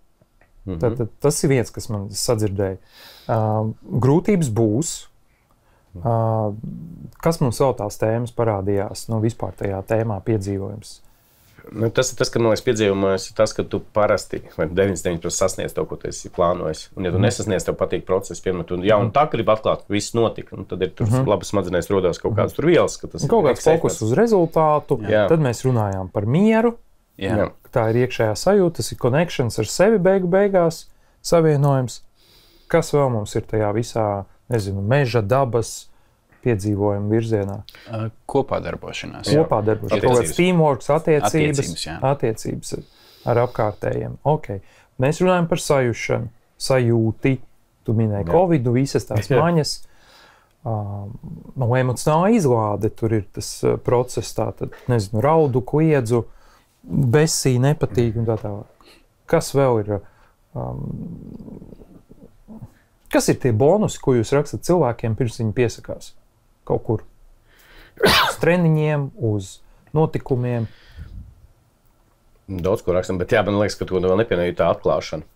Tad tas ir viens, kas man sadzirdēja. Grūtības būs. Kas mums vēl tās tēmas parādījās? Vispār tajā tēmā piedzīvojums. Tas ir tas, ka man liekas piedzīvojums ir tas, ka tu parasti 99% sasniedz to, ko tu esi plānojis. Un ja tu nesasniedz, tev patīk process, piemēram, tu un tā gribi atklāt, ka viss notika. Un tad ir tur labas smadzenēs rodās kaut kādas tur vielas. Kaut kāds fokus uz rezultātu. Tad mēs runājām par mieru. Tā ir iekšējā sajūta, tas ir connections ar sevi beigās, savienojums. Kas vēl mums ir tajā visā, meža, dabas piedzīvojumu virzienā? Kopā darbošanās. Kaut kāds teamworks, attiecības ar apkārtējiem. Okay. Mēs runājam par sajušanu, sajūti. Tu minēji Covid, visas tās maņas. Emocionālā izlāde, tur ir tas process, tātad, raudu, kliedzu, besī, nepatīk un tā tālāk. Kas vēl ir? Kas ir tie bonusi, ko jūs rakstat cilvēkiem, pirms viņi piesakās? Kaut kur uz treniņiem, uz notikumiem. Daudz ko rakstam, bet man liekas, ka to vēl nepieminēja tā atklāšana.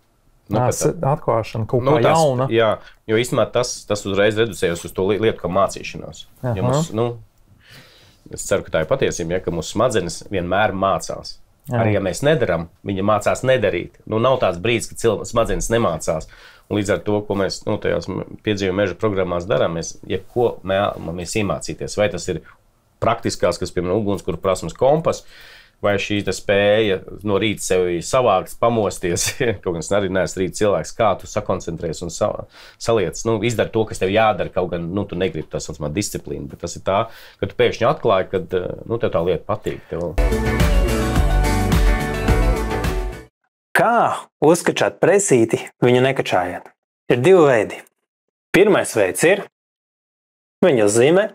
Atklāšana kaut kā jauna. Jā, jo īstenībā tas uzreiz reducējas uz to lietu, kā mācīšanās. Ja mums, es ceru, ka tā ir patiesība, ka mūsu smadzenes vienmēr mācās. Arī, ja mēs nedaram, viņa mācās nedarīt. Nav tāds brīdis, ka smadzenes nemācās. Un līdz ar to, ko mēs tajās piedzīvojuma meža programmās darām, mēs iemācīties. Vai tas ir praktiskās, kas, piemēram, ugunskura prasmes kompas, vai šī spēja no rīta sevi savākt, pamosties. Kaut gan es arī neesmu rīta cilvēks, kā tu sakoncentrējies un saliec. Izdari to, kas tev jādara, kaut gan tu negribi tā saucamā disciplīna. Bet tas ir tā, ka tu pēkšņi atklāji, ka tev tā lieta patīk. Kā uzkačāt presīti, viņu nekačājāt? Ir divi veidi. Pirmais veids ir viņu zīmē,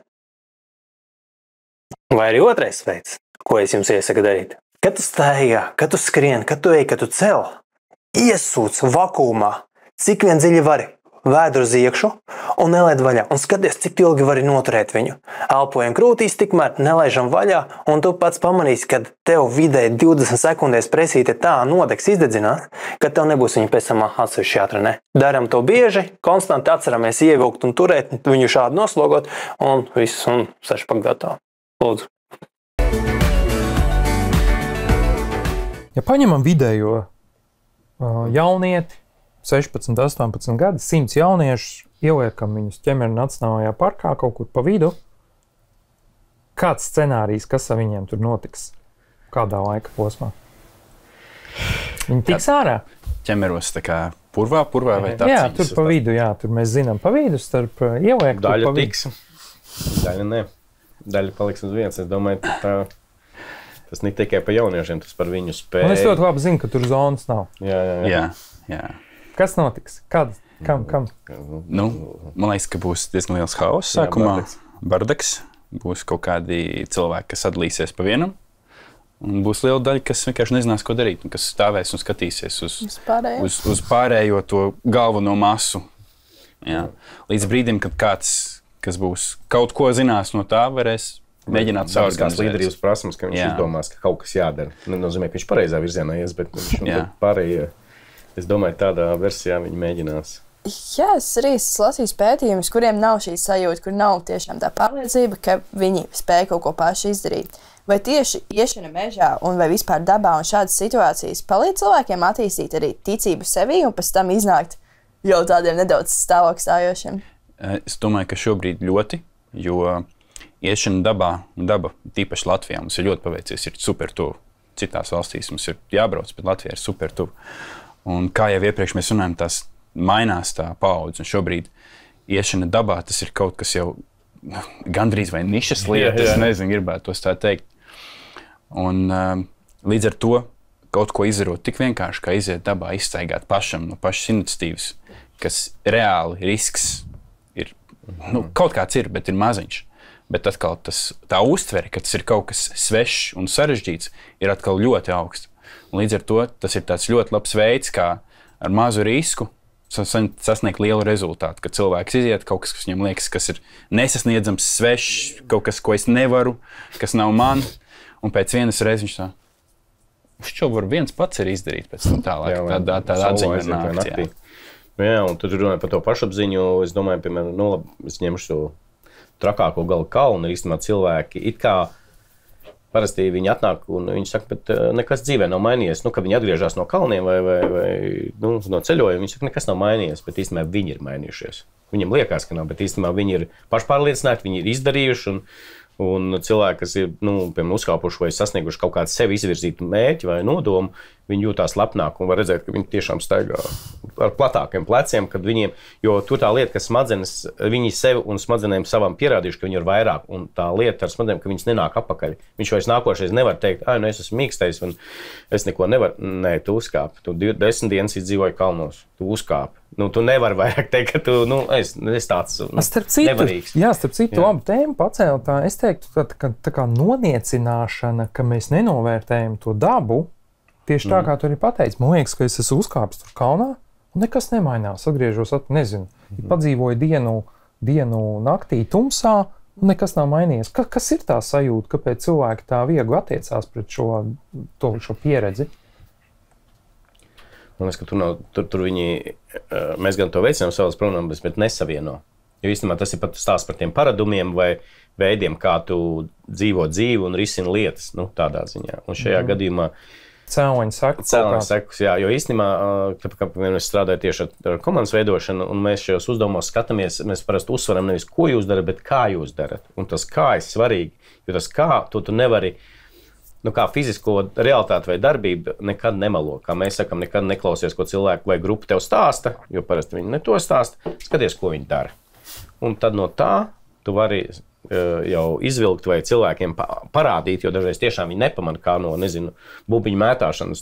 vai arī otrais veids, ko es jums iesaku darīt. Kad tu staigā, kad tu skrien, kad tu ej, kad tu cel, iesūc vakuumā, cik vien dziļi vari, vēdru uz iekšu un nelaid vaļā. Un skaties, cik ilgi vari noturēt viņu. Elpojam krūtīs, tikmēr nelaižam vaļā, un tu pats pamanīsi, kad tev vidēji 20 sekundēs presīte tā nodegs izdedzināt, ka tev nebūs viņa pēc tam atsevišķi jātrenē. Daram to bieži, konstanti atceramies ievilkt un turēt, viņu šādi noslogot, un viss, un sešpak gatā. Lūdzu. Ja paņemam vidējo jaunieti, 16, 18 gadi, 100 jauniešus, ieliekam viņus ķemeru Nacionālajā parkā kaut kur pa vidu. Kāds scenārijs, kas ar viņiem tur notiks? Kādā laika posmā? Viņi tiks ārā? Ķemeros tā kā purvā vai tā? Jā, tur pa vidu, tur mēs zinām pa vidu, starp ieliek. Daļa tiks, daļa ne. Daļa paliks uz vietas. Es domāju, ka tas ne tikai pa jauniešiem, tas par viņu spēju. Un es ļoti labi zinu, ka tur zonas nav. Jā. Kas notiks? Kam? Man liekas, ka būs diezgan liels hauss sākumā. Bardaks. Būs kaut kādi cilvēki, kas sadalīsies pa vienam. Un būs liela daļa, kas vienkārši nezinās, ko darīt. Kas stāvēs un skatīsies uz pārējo to galveno masu. Jā. Līdz brīdim, kad kāds kas būs kaut ko zinās no tā, varēs mēģināt Dabiskās līderības prasmes, ka viņš izdomās, ka kaut kas jādara. Nenozīmē, ka viņš pareizā virzienā ies, bet viņš pārējie, es domāju, tādā versijā viņi mēģinās. Jā, es arī esmu lasījis pētījumus, kuriem nav šī sajūta, kur nav tiešām tā pārliecība, ka viņi spēj kaut ko paši izdarīt. Vai tieši iešana mežā un vai vispār dabā un šādas situācijas palīdz cilvēkiem attīstīt arī ticību sevī un pēc tam iznākt jau tādiem nedaudz stāvokstājošiem? Es domāju, ka šobrīd ļoti, jo iešana dabā un daba, tīpaši Latvijā, mums ir ļoti paveicies, ir super tuvu. Citās valstīs mums ir jābrauc, bet Latvijā ir super tuvu. Un kā jau iepriekš mēs runājam, tās mainās tā paudze, un šobrīd iešana dabā tas ir kaut kas jau gandrīz vai nišas lieta, es nezinu, gribētu tos tā teikt. Un līdz ar to kaut ko izdarot tik vienkārši, kā iziet dabā, izstaigāt pašam no pašas iniciatīvas, kas reāli risks ir, kaut kāds ir, bet ir maziņš. Bet atkal tā uztvere, ka tas ir kaut kas svešs un sarežģīts, ir atkal ļoti augsts. Un līdz ar to tas ir tāds ļoti labs veids, kā ar mazu risku sasniegt lielu rezultātu, ka cilvēks iziet kaut kas, kas viņam liekas, kas ir nesasniedzams, svešs, kaut kas, ko es nevaru, kas nav man, un pēc vienas reizes viņš tā, šo var viens pats ir izdarīt, pēc tam tālāk, tāda atziņa nāk. Jā, un tad runāju par to pašapziņu, es domāju, piemēram, es ņemšu to trakāko galu kalnu, īstenībā cilvēki it kā parasti viņi atnāk un viņi saka, bet nekas dzīvē nav mainījies. Kad viņi atgriežas no kalniem vai no ceļojuma, viņi saka, nekas nav mainījies, bet īstenībā viņi ir mainījušies. Viņiem liekas, ka nav, bet īstenībā viņi ir pašpārliecināti, viņi ir izdarījuši un cilvēki, kas ir, piemēram, uzkāpuši vai sasnieguši kaut kādu sevi izvirzītu mērķi vai nodomu, viņi jūtās lepnāk un var redzēt, ka viņi tiešām staigā ar platākiem pleciem, kad viņiem, jo tur tā lieta, ka smadzenes, viņi sevi un smadzenēm savam pierādījuši, ka viņi ir vairāk, un tā lieta ar smadzenēm, ka viņas nenāk apakaļ. Viņš vairs nākošais nevar teikt, es esmu mīkstais un es neko nevaru. Nē, tu uzkāpi, tu 10 dienas izdzīvoji kalnos, tu uzkāpi. Tu nevari vairāk teikt, ka tu, es tāds nevarīgs. Jā, starp citu, labu tēmu pacēl tā, es teiktu, tā kā noniecināšana, ka mēs nenovērtējam to dabu, tieši tā, kā tu arī pateici. Man liekas, ka es esmu uzkāpis tur kalnā, un nekas nemainās. Atgriežos, nezinu, padzīvoju dienu naktī tumsā, un nekas nav mainījies. Kas ir tā sajūta, kāpēc cilvēki tā viegli attiecās pret šo pieredzi? Man liekas, ka tur viņi, mēs gan to veicinām savas programmas, bet nesavieno. Jo īstenībā tas ir pat stāsts par tiem paradumiem vai veidiem, kā tu dzīvo dzīvi un risini lietas, tādā ziņā. Un šajā gadījumā Cēloņu sekas, jā, jo īstenībā, kad mēs strādājam tieši ar komandas veidošanu, un mēs šajos uzdevumos skatāmies, mēs parasti uzsveram nevis, ko jūs darat, bet kā jūs darat. Un tas kā ir svarīgi, jo tas kā, tu nevari, kā fizisko realitāti vai darbību nekad nemelo. Kā mēs sakam, nekad neklausies, ko cilvēku vai grupa tev stāsta, jo parasti viņi ne to stāsta, skaties, ko viņi dara. Un tad no tā tu vari jau izvilkt vai cilvēkiem parādīt, jo dažreiz tiešām viņi nepamana kā no, bubiņu mētāšanas,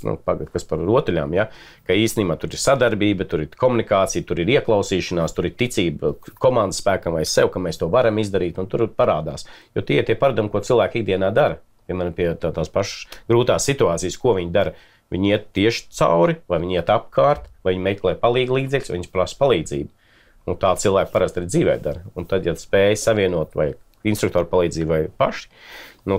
kas par rotaļām, ja? Ka īstenībā tur ir sadarbība, tur ir komunikācija, tur ir ieklausīšanās, tur ir ticība komandas spēkam vai sev, ka mēs to varam izdarīt, un tur parādās. Jo tie ir tie paradumi, ko cilvēki ikdienā dara. Piemēram, pie tās pašas grūtās situācijas, ko viņi dara. Viņi iet tieši cauri, vai viņi iet apkārt, vai viņi meklē palīgu līdzekļus, vai viņi prasa palīdzību. Un tā cilvēki parasti arī dzīvē dara. Un tad, ja spēj savienot vai instruktoru palīdzību vai paši,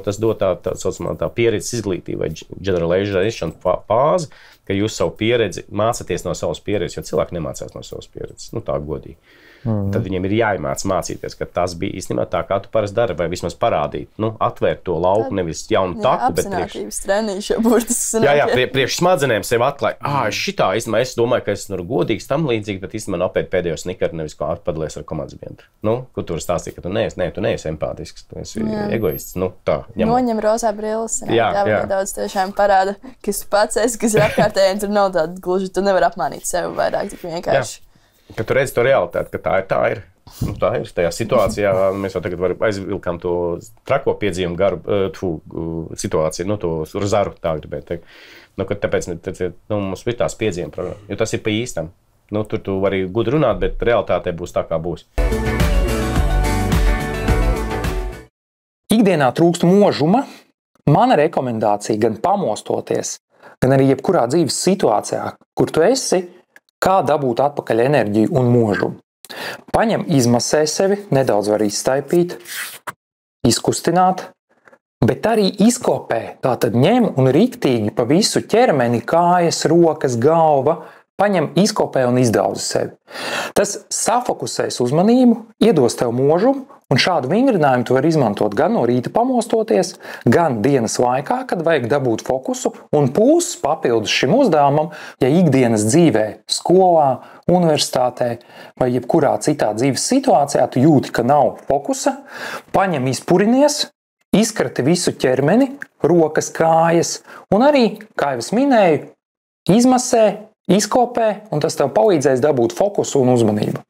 tas dod tā saucamā tā pieredzes izglītība vai generalization fāze, ka jūs savu pieredzi mācāties no savas pieredzes, jo cilvēki nemācās no savas pieredzes. Tā godīgi. Tad viņiem ir jāiemāc mācīties, ka tas bija īstenībā tā, kā tu parasti dari, vai vismaz parādīt, atvērt to lauku, nevis jaunu taku, bet apzinātības treniņš jau burtiski. Jā, priekš smadzenēm sev atklāja, šitā īstenībā es domāju, ka es esmu godīgs tam līdzīgi, bet īstenībā apēd pēdējo snikeru, nevis kā padalies ar komandas biedru. Kur tu vari stāstīt, ka tu neesi empātisks, tu esi egoists. Tā, noņem rozā brilles, nedaudz tiešām parāda, kas pats esi, kas ir apkārtēji, un tur nav tāda gluži, tu nevari apmānīt sevi vairāk, tik vienkārši. Ka tu redzi to realitāti, ka tā ir. Tā ir tajā situācijā. Mēs jau tagad aizvilkām to trako piedzīvumu garu situāciju, to zaru, tā gribētu teikt. Tāpēc mums ir tās piedzīvuma programma, jo tas ir pa īstam. Tur tu vari gudri runāt, bet realitātē būs tā, kā būs. Ikdienā trūkst možuma. Mana rekomendācija gan pamostoties, gan arī jebkurā dzīves situācijā, kur tu esi, kā dabūt atpakaļ enerģiju un možumu. Paņem, izmasē sevi, nedaudz var izstaipīt, izkustināt, bet arī izkopē. Tātad ņem un riktīgi pa visu ķermeni, kājas, rokas, galva, paņem, izkopē un izdauzi sevi. Tas safokusēs uzmanību, iedos tev možumu, un šādu vingrinājumu tu vari izmantot gan no rīta pamostoties, gan dienas laikā, kad vajag dabūt fokusu, un pūs papildus šim uzdevumam, ja ikdienas dzīvē, skolā, universitātē vai jebkurā citā dzīves situācijā tu jūti, ka nav fokusa, paņem, izpurinies, izkrati visu ķermeni, rokas, kājas, un arī, kā jau es minēju, izmasē, izkopē, un tas tev palīdzēs dabūt fokusu un uzmanību.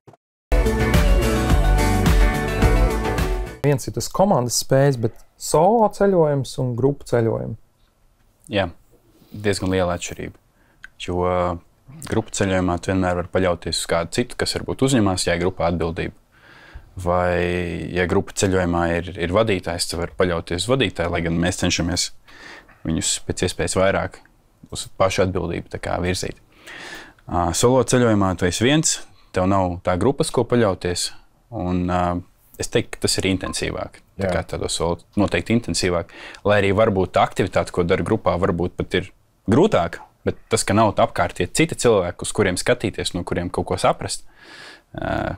Viens ir tas komandas spējas, bet solo ceļojums un grupu ceļojumi. Jā, diezgan liela atšķirība. Jo grupu ceļojumā tu vienmēr var paļauties uz kādu citu, kas varbūt uzņemās, ja ir grupā atbildība. Vai, ja grupa ceļojumā ir vadītājs, tu vari paļauties uz vadītāju, lai gan mēs cenšamies viņus pēc iespējas vairāk uz pašu atbildību tā kā virzīt. Solo ceļojumā tu esi viens, tev nav tā grupas, ko paļauties, un es teiktu, ka tas ir intensīvāk. Tā kā tādos solo noteikti intensīvāk, lai arī varbūt tā aktivitāte, ko dara grupā, varbūt pat ir grūtāka, bet tas, ka nav apkārt citi cilvēki, uz kuriem skatīties, no kuriem kaut ko saprast,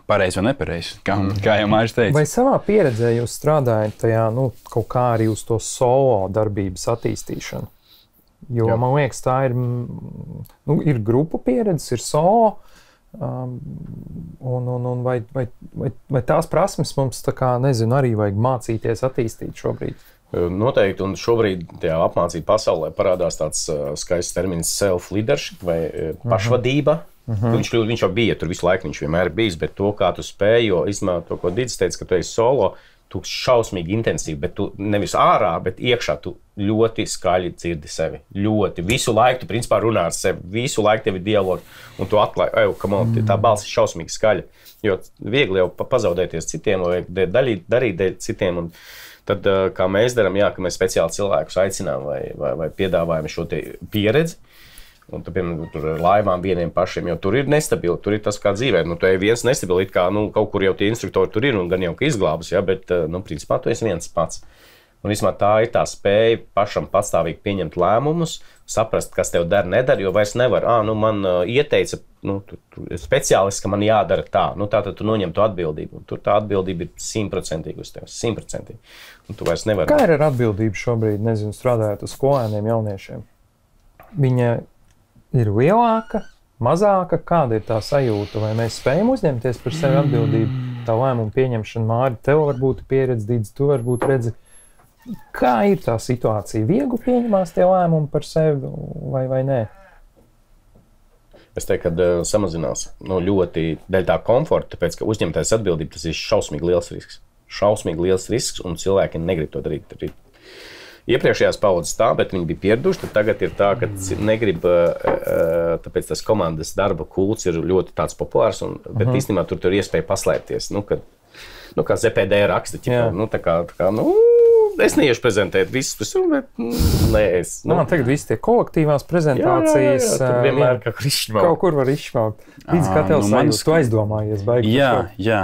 pareizi vai nepareizi, kā jau Māris teica. Vai savā pieredzē jūs strādājat tajā, kaut kā arī uz to solo darbības attīstīšanu? Jo, man liekas, tā ir grupu pieredze, ir solo, un vai tās prasmes mums, tā kā, nezinu, arī vajag mācīties attīstīt šobrīd? Noteikti, un šobrīd tajā apmācību pasaulē parādās tāds skaists termins self-leadership vai pašvadība. Viņš jau bija tur visu laiku, viņš vienmēr ir bijis, bet to, kā tu spēji, jo izmēr to, ko Didis teica, ka tu esi solo, tu šausmīgi intensīvi, bet tu nevis ārā, bet iekšā tu ļoti skaļi dzirdi sevi. Ļoti. Visu laiku tu principā runā ar sevi, visu laiku tev ir dialogi, un tu atklāji, tā balss ir šausmīgi skaļa. Jo viegli jau pazaudēties citiem, vai darīt dēļ citiem, un tad, kā mēs darām, ka mēs speciāli cilvēkus aicinām vai piedāvājam šo te pieredzi. Un tu, piemēram, tur ar laivām vieniem pašiem, jo tur ir nestabili, tur ir tas kā dzīvē. Tu ej viens nestabili, kā kaut kur jau tie instruktori tur ir un gan jau ka izglābus, bet, principā tu esi viens pats. Un vismaz tā ir tā spēja pašam patstāvīgi pieņemt lēmumus, saprast, kas tev dara, nedara, jo vairs nevar, man ieteica, speciālists, ka man jādara tā. Tātad tu noņem to atbildību. Un tur tā atbildība ir 100% uz tevi, 100%. Un tu vairs nevari. Kā ir ar atbildību šobrīd, nezinu, strādājot uz skolēniem jauniešiem? Viņa ir lielāka, mazāka, kāda ir tā sajūta, vai mēs spējam uzņemties par sevi atbildību, tā lēmumu pieņemšanu. Māri, tev varbūt pieredze, Didis, tu varbūt redzi, kā ir tā situācija? Viegli pieņemās tie lēmumi par sevi vai nē? Es teiktu, ka samazinās ļoti dēļ tā komforta, tāpēc, ka uzņemtais atbildība, tas ir šausmīgi liels risks. Šausmīgi liels risks, un cilvēki negrib to darīt. Iepriekšējās paudzes tā, bet viņi bija pieraduši, tad tagad ir tā, ka negrib, tāpēc tas komandas darba kults ir ļoti tāds populārs, bet īstenībā tur ir iespēja paslēpties. Kā ZPD raksta, es neiešu prezentēt visus, bet nē, es. Tagad viss tie kolektīvās prezentācijas, tur vienmēr kaut kur var izšmaukt. Līdz kā tev sajūta, tu aizdomājies baigi. Jā,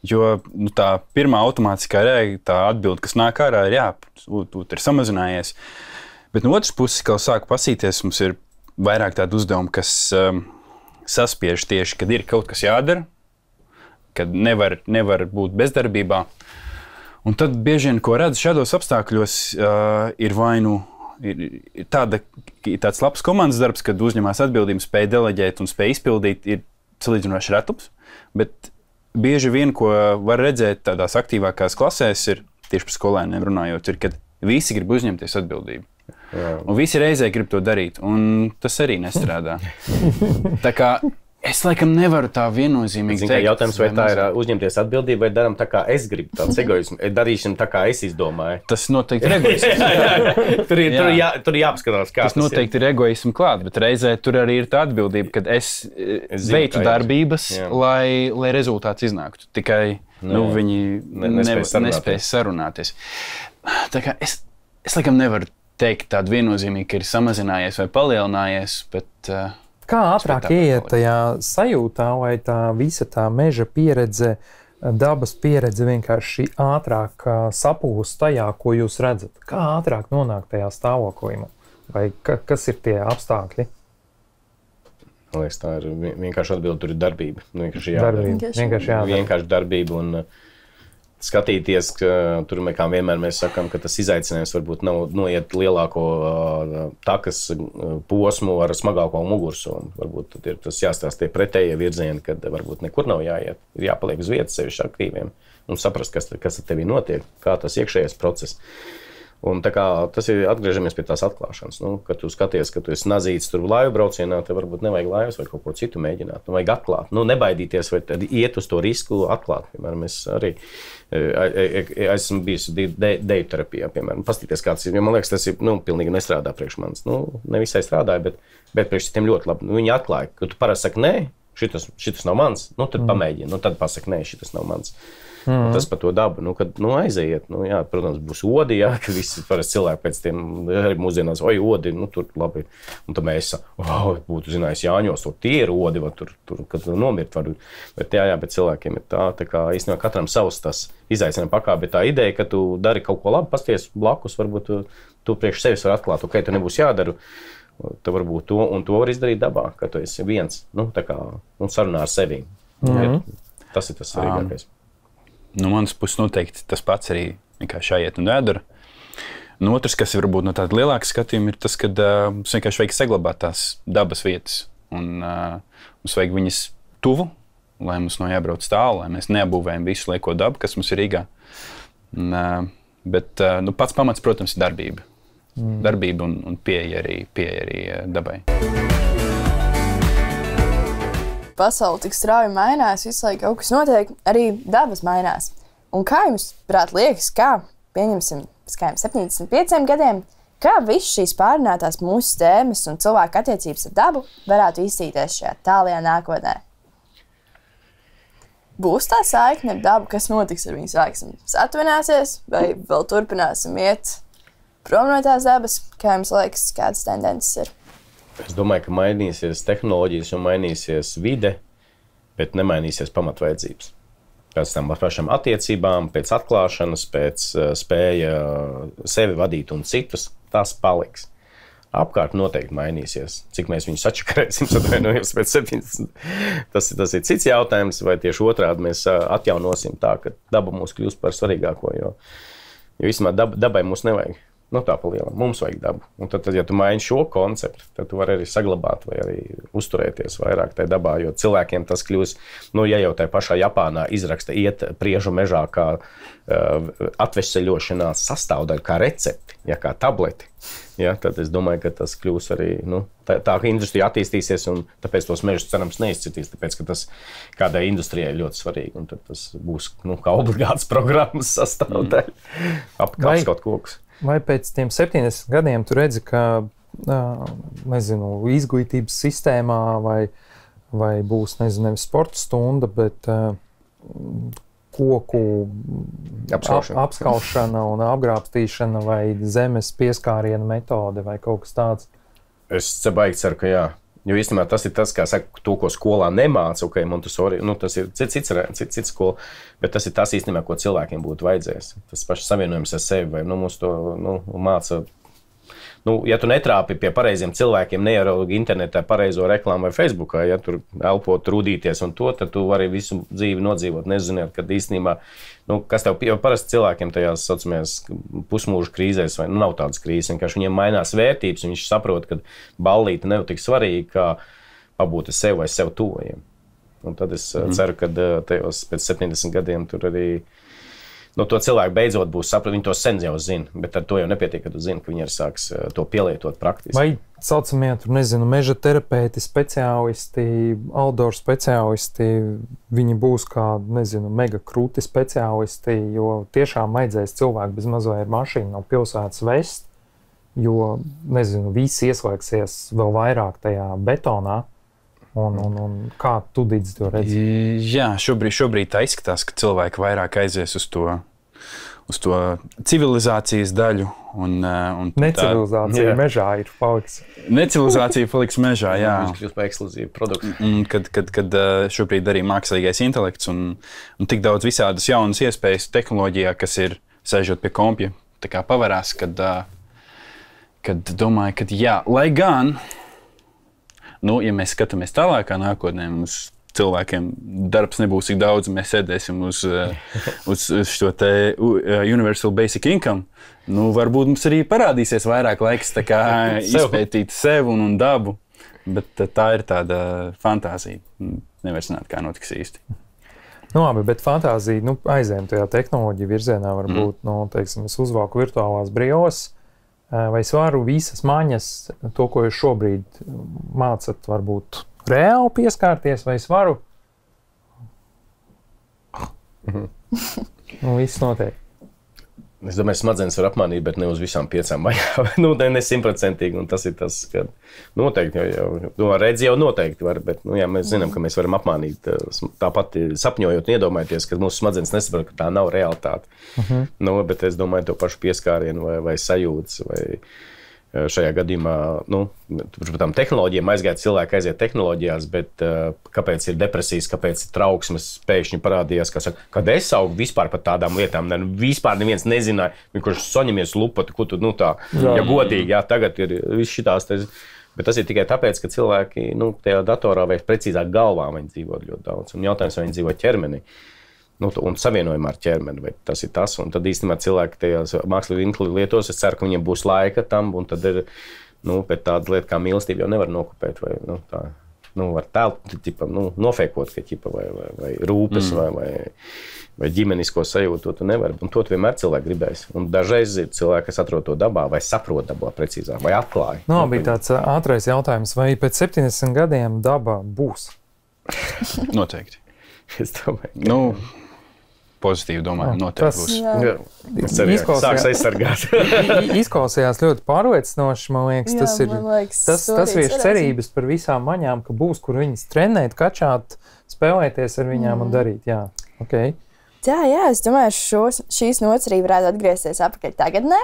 jo tā pirmā automātiskā reakcija, tā atbilde, kas nāk ārā, ir tu ir samazinājies. Bet no otras puses, kā sāku pasīties, mums ir vairāk tādu uzdevumu, kas saspiež tieši, kad ir kaut kas jādara, kad nevar būt bezdarbībā. Un tad bieži vien, ko redzu šādos apstākļos, ir tāds labs komandas darbs, kad uzņemās atbildību, spēj deleģēt un spēj izpildīt, ir salīdzinoši retums. Bet bieži vien, ko var redzēt tādās aktīvākās klasēs, ir tieši par skolēniem runājot, ir, kad visi grib uzņemties atbildību. Un visi reizē grib to darīt, un tas arī nestrādā. Tā kā es laikam nevaru tā viennozīmīgi teikt. Jautājums, vai tā ir uzņemties atbildību, vai darām tā, kā es gribu, tāds egoisms. Darīsim tā, kā es izdomāju. Tas noteikti ir egoisms. Tur jāapskatās, kā tas noteikti ir egoisms klāt, bet reizē tur arī ir tā atbildība, kad es veicu darbības, lai rezultāts iznāktu. Tikai viņi nespēj sarunāties. Tā kā es laikam nevaru teikt tādu viennozīmīgi, ka ir samazinājies vai palielinājies, bet Kā ātrāk ieiet tajā sajūtā, vai tā visa tā meža pieredze, dabas pieredze vienkārši ātrāk sapūst tajā, ko jūs redzat? Kā ātrāk nonāk tajā stāvoklī? Vai kas ir tie apstākļi? Man liekas, tā ir vienkārši atbilde, tur ir darbība. Vienkārši darbība un skatīties, ka tur kā vienmēr mēs sakām, ka tas izaicinājums varbūt nav noiet lielāko takas posmu ar smagāko mugursomu. Varbūt tad ir tas jāstāsta tie pretējie virzieni, kad varbūt nekur nav jāiet. Ir jāpaliek uz vietas sevišķi aktīviem un saprast, kas ar tevi notiek, kā tas iekšējais process. Un tā kā tas ir atgriežamies pie tās atklāšanas. Kad tu skaties, ka tu esi nazīts tur laivu braucienā, tad varbūt nevajag laivas vai kaut ko citu mēģināt. Vajag atklāt, nebaidīties vai iet uz to risku atklāt. Piemēram, es arī esmu bijis deju terapijā, piemēram, pastīties kāds ir, jo man liekas, tas ir, pilnīgi nestrādā priekš manis. Nevisai strādāja, bet priekš citiem ļoti labi. Viņi atklāja, ka tu parasti saki, nē, šitas nav mans, tad pamēģini, tad pasaki, nē, šitas nav mans. Tas par to dabu, kad aiziet, jā, protams, būs odi, jā, ka visi parasti cilvēki pēc tiem arī mūsdienās, odi, tur labi, un tad mēs, būtu zinājis Jāņos, tie ir odi, vai tur, kad nomirt var, bet bet cilvēkiem ir tā kā īstenībā katram savs tas izaicinājumi pakāp, bet tā ideja, ka tu dari kaut ko labi, pasties blakus, varbūt tu priekš sevis var atklāt, ok, tu nebūs jādara, tu varbūt to, un to var izdarīt dabā, ka tu esi viens, tā kā, un sarunā ar sevi. Tas ir tas svarīgākais. No manas puses noteikti tas pats arī vienkārši jāiet un jādara. Un otrs, kas ir varbūt no tāda lielāka skatījuma, ir tas, ka mums vienkārši vajag saglabāt tās dabas vietas. Un mums vajag viņas tuvu, lai mums nav jābrauc tālu, lai mēs neapbūvējam visu lieko dabu, kas mums ir Rīgā. Bet pats pamats, protams, ir darbība. Darbība un pieeja arī dabai. Pasaule tik strauji mainās, visu laiku kaut kas notiek, arī dabas mainās. Un kā jums, prāt, liekas, pieņemsim, 75 gadiem, kā viss šīs pārunātās mūsu tēmas un cilvēku attiecības ar dabu varētu izcīties šajā tālajā nākotnē? Būs tā saikne ar dabu, kas notiks ar viņu sāksim? Satvināsies vai vēl turpināsim iet prom no tās dabas? Kā jums liekas, kādas tendences ir? Es domāju, ka mainīsies tehnoloģijas un mainīsies vide, bet nemainīsies pamatvajadzības. Pēc tam pašām attiecībām, pēc atklāšanas, pēc spēja sevi vadīt un citus, tas paliks. Apkārt noteikti mainīsies. Cik mēs viņu sačakarēsim, atvainojos pēc 70. Tas ir cits jautājums, vai tieši otrādi mēs atjaunosim tā, ka daba mūs kļūst par svarīgāko, jo vismaz dabai mūs nevajag. Tā pa lielam. Mums vajag dabu. Un tad, ja tu maini šo konceptu, tad tu vari arī saglabāt vai arī uzturēties vairāk tajā dabā, jo cilvēkiem tas kļūs, ja jau tajā pašā Japānā izraksta iet priežu mežā kā atveseļošanās sastāvdaļa, kā recepti, kā tableti, tad es domāju, ka tas kļūs arī, tā ka industrija attīstīsies un tāpēc tos mežus cerams neizcitīs, tāpēc, ka tas kādai industrijai ļoti svarīgi un tad tas būs, kā obligāts programmas sastāvdaļa, apkāps kaut kokus. Vai pēc tiem 70 gadiem tu redzi, ka izglītības sistēmā vai būs, nevis sporta stunda, bet koku apskaušana un apgrābstīšana vai zemes pieskāriena metode vai kaut kas tāds? Es baigi ceru, ka jā. Jo īstenībā tas ir tas, kā saka, to, ko skolā nemāca, Montessori, tas ir cits skola, bet tas ir tas īstenībā, ko cilvēkiem būtu vajadzējis. Tas pašs savienojums ar sevi, vai mums to māca. Ja tu netrāpi pie pareiziem cilvēkiem, neieraugi internetā pareizo reklāmu vai Facebookā, ja tur elpot, rūdīties un to, tad tu vari visu dzīvi nodzīvot, nezināt, kad īstenībā, kas tev parasti cilvēkiem tajās saucamajās pusmūža krīzēs, vai nav tādas krīzes, vienkārši viņiem mainās vērtības, un viņš saprot, ka ballīte nav tik svarīga, kā pabūt ar sevi vai sev tuvajiem. Un tad es ceru, ka tajos pēc 70 gadiem tur arī to cilvēku beidzot būs saprast, viņi to sen jau zina, bet ar to jau nepietiek, ka tu zini, ka viņi arī sāks to pielietot praktiski. Vai saucamie, meža terapeiti, speciālisti, outdoor speciālisti, viņi būs kā, mega krūti speciālisti, jo tiešām vajadzēs cilvēku bez mazā ar mašīnu no pilsētas vest, jo, visi ieslēgsies vēl vairāk tajā betonā. Un kā tu, Didzi, to redzi? Jā, šobrīd tā izskatās, ka cilvēki vairāk aizies uz uz to civilizācijas daļu. Necivilizācija mežā ir paliks. Necivilizācija paliks mežā, jā. Viņš kļūst par ekskluzīvu produktu. Kad šobrīd arī mākslīgais intelekts un tik daudz visādas jaunas iespējas tehnoloģijā, kas ir sēžot pie kompja, tā kā pavarās, kad domāju, ka jā, lai gan, ja mēs skatāmies tālākā nākotnē, mums cilvēkiem darbs nebūs tik daudz, mēs sēdēsim uz šo te Universal Basic Income. Varbūt mums arī parādīsies vairāk laiks tā kā izpētīt sevi un dabu, bet tā ir tāda fantāzija. Nevar zināt, kā notiks īsti. Labi, bet fantāzija aizējam tajā tehnoloģiju virzienā varbūt, teiksim, es uzvalku virtuālās brīvos, vai es varu visas maņas, to, ko jūs šobrīd mācat, varbūt reāli pieskārties, vai es varu? Viss notiek. Es domāju, smadzenes var apmānīt, bet ne uz visām 5 maņām. Ne 100%, un tas ir tas, ka noteikti redzi jau noteikti var, bet mēs zinām, ka mēs varam apmānīt. Tāpat sapņojot, iedomājieties, ka mūsu smadzenes nesaprot, ka tā nav realitāte. Bet es domāju, to pašu pieskārienu vai sajūtas, vai šajā gadījumā, par tām tehnoloģijām cilvēki aiziet tehnoloģijās, bet kāpēc ir depresijas, kāpēc ir trauksmes pēkšņi parādījās, kad es augu vispār par tādām lietām, vispār neviens nezināja, kurš soņamies lupatu, ko tu, tā, ja godīgi, tagad ir viss šitās, bet tas ir tikai tāpēc, ka cilvēki, tajā datorā vai precīzāk galvā viņi dzīvo ļoti daudz, un jautājums, vai viņi dzīvo ķermenī. Un savienojumā ar ķermeni, vai tas ir tas. Un tad īstenībā cilvēki tajās mākslīgi intelektu lietos, es ceru, ka viņiem būs laika tam, un tad ir, pēc tāda lieta kā mīlestība jau nevar nokupēt, vai, tā, var tēlu, nofēkot, ka, vai rūpes, vai ģimenisko sajūtu, to nevar. Un to vienmēr cilvēki gribēs. Un dažreiz ir cilvēki, kas atrod to dabā, vai saprot dabā precīzāk, vai atklāja. Bija tāds ātrais jautājums, vai pēc 70 gadiem daba būs? Noteikti. Es domāju, pozitīvi domāju, noteikti būs. Sāks aizsargāt. Izklausījās ļoti pārliecinoši, man liekas. Tas vieš cerības par visām maņām, ka būs, kur viņas trenēt, kačāt, spēlēties ar viņām un darīt. Jā, okay. Jā, es domāju, šīs nots arī varētu atgriezties atpakaļ tagadnē.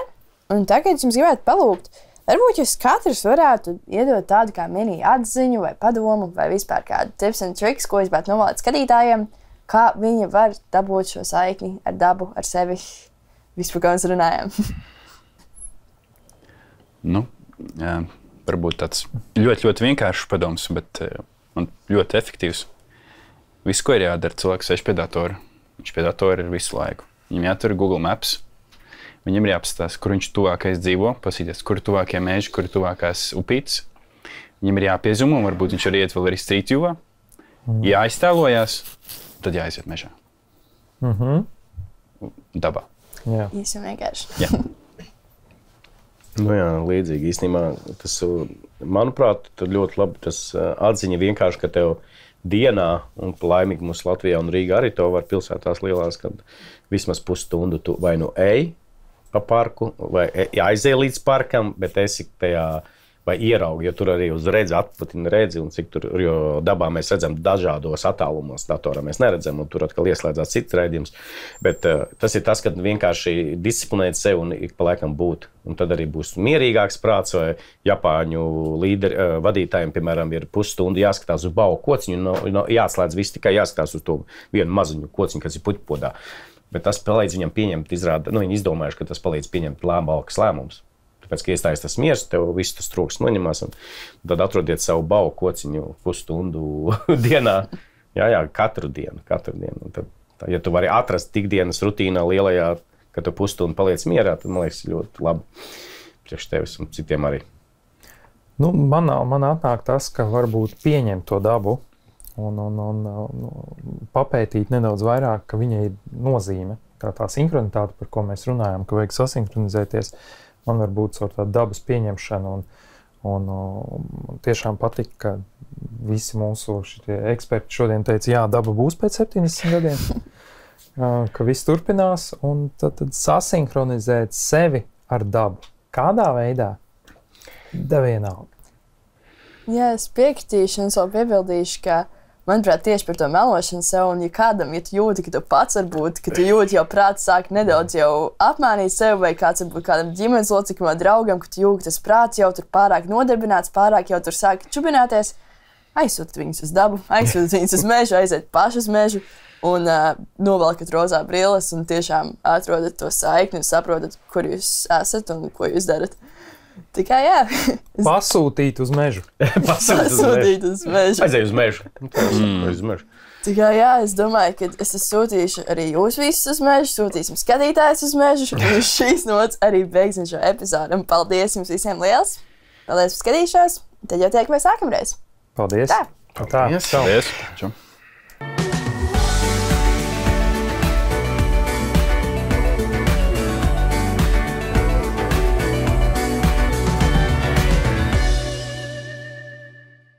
Un tagad jums gribētu palūgt, varbūt jūs katrs varētu iedot tādu kā mini atziņu vai padomu vai vispār kādu tips and tricks, ko jūs gribētu novēlēt skatītājiem, kā viņi var dabūt šo saikni ar dabu, ar sevi, vispār, kā mēs runājam. Varbūt tāds ļoti, ļoti vienkāršs padoms, bet man ļoti efektīvs. Viss, ko ir jādara, cilvēks sēž pie datora. Viņš pie datora ir visu laiku. Viņam jātur Google Maps. Viņam ir jāapstās, kur viņš tuvākais dzīvo, pasīties, kur ir tuvākie meži, kur ir tuvākās upītes. Viņam ir jāpiezumo, varbūt viņš arī iet vēl arī Street Viewā. Jāiztēlojās. Tad jāaiziet mežā. Dabā. Jā. Īsi vienkārši. Jā. Līdzīgi īstenībā tas, manuprāt, ļoti labi tas atziņa vienkārši, ka tev dienā, un laimīgi mums Latvijā un Rīgā arī to var pilsētās lielās, kad vismaz pusstundu tu vai ej pa parku, vai aizēj līdz parkam, bet esi tajā vai ieraugi, jo tur arī uz redzi atpatina redzi, un cik tur, jo dabā mēs redzam dažādos attālumos, datorā mēs neredzam, un tur atkal ieslēdzās cits raidījums. Bet tas ir tas, kad vienkārši disciplinēt sevi un ik pa laikam būt. Un tad arī būs mierīgāks prāts, vai Japāņu vadītājiem, piemēram, ir pusstundu jāskatās uz baugu kociņu, jāslēdz viss, tikai jāskatās uz to vienu maziņu kociņu, kas ir puķpodā. Bet tas palīdz viņam pieņemt, viņi izdomājuši, ka tas palīdz pieņemt labākus lēmumus. Tāpēc, ka iestājas tas miers, tev viss tas troksnis noņemās, un tad atrodiet savu baugu kociņu pusstundu dienā. Jā, katru dienu. Un tad, ja tu vari atrast ikdienas rutīnā lielajā, ka tu pusstundu paliec mierā, tad, man liekas, ļoti labi priekš tevis un citiem arī. Man atnāk tas, ka varbūt pieņemt to dabu un papētīt nedaudz vairāk, ka viņai ir nozīme. Tā sinhronitāte, par ko mēs runājam, ka vajag sasinhronizēties, man var būt ar tādu dabas pieņemšanu un tiešām patika, ka visi mūsu eksperti šodien teica, jā, daba būs pēc 70 gadiem, ka viss turpinās un tad sasinhronizēt sevi ar dabu. Kādā veidā? Da vienalga. Jā, es piekritīšu un vēl piebildīšu, ka manuprāt, tieši par to melošanu sev. Un, ja kādam, ja tu jūti, ka tu pats varbūt, ka tu jūti jau prāts sāk nedaudz jau apmānīt sevi, vai kāds varbūt kādam ģimenes loceklim vai draugam, ka tu jūti, ka tas prāts jau tur pārāk nodarbināts, pārāk jau tur sāk čubināties, aizsūtiet viņus uz dabu, aizsūtiet viņus uz mežu, aiziet paši uz mežu. Un novelkat rozā brilles un tiešām atrodat to saikni un saprotat, kur jūs esat un ko jūs darat. Tikai jā. Pasūtīt uz mežu. Pasūtīt uz mežu. Aizēju uz mežu. Uz mežu. Tikai jā, es domāju, ka es sūtīšu arī jūs visus uz mežu, sūtīsim skatītājus uz mežu. Un šīs nots arī beigsim šo epizodu. Un paldies jums visiem liels. Paldies par skatīšanos. Tad jau tiekamies nākamreiz. Paldies. Tā. Tā. Yes. Paldies! Čau.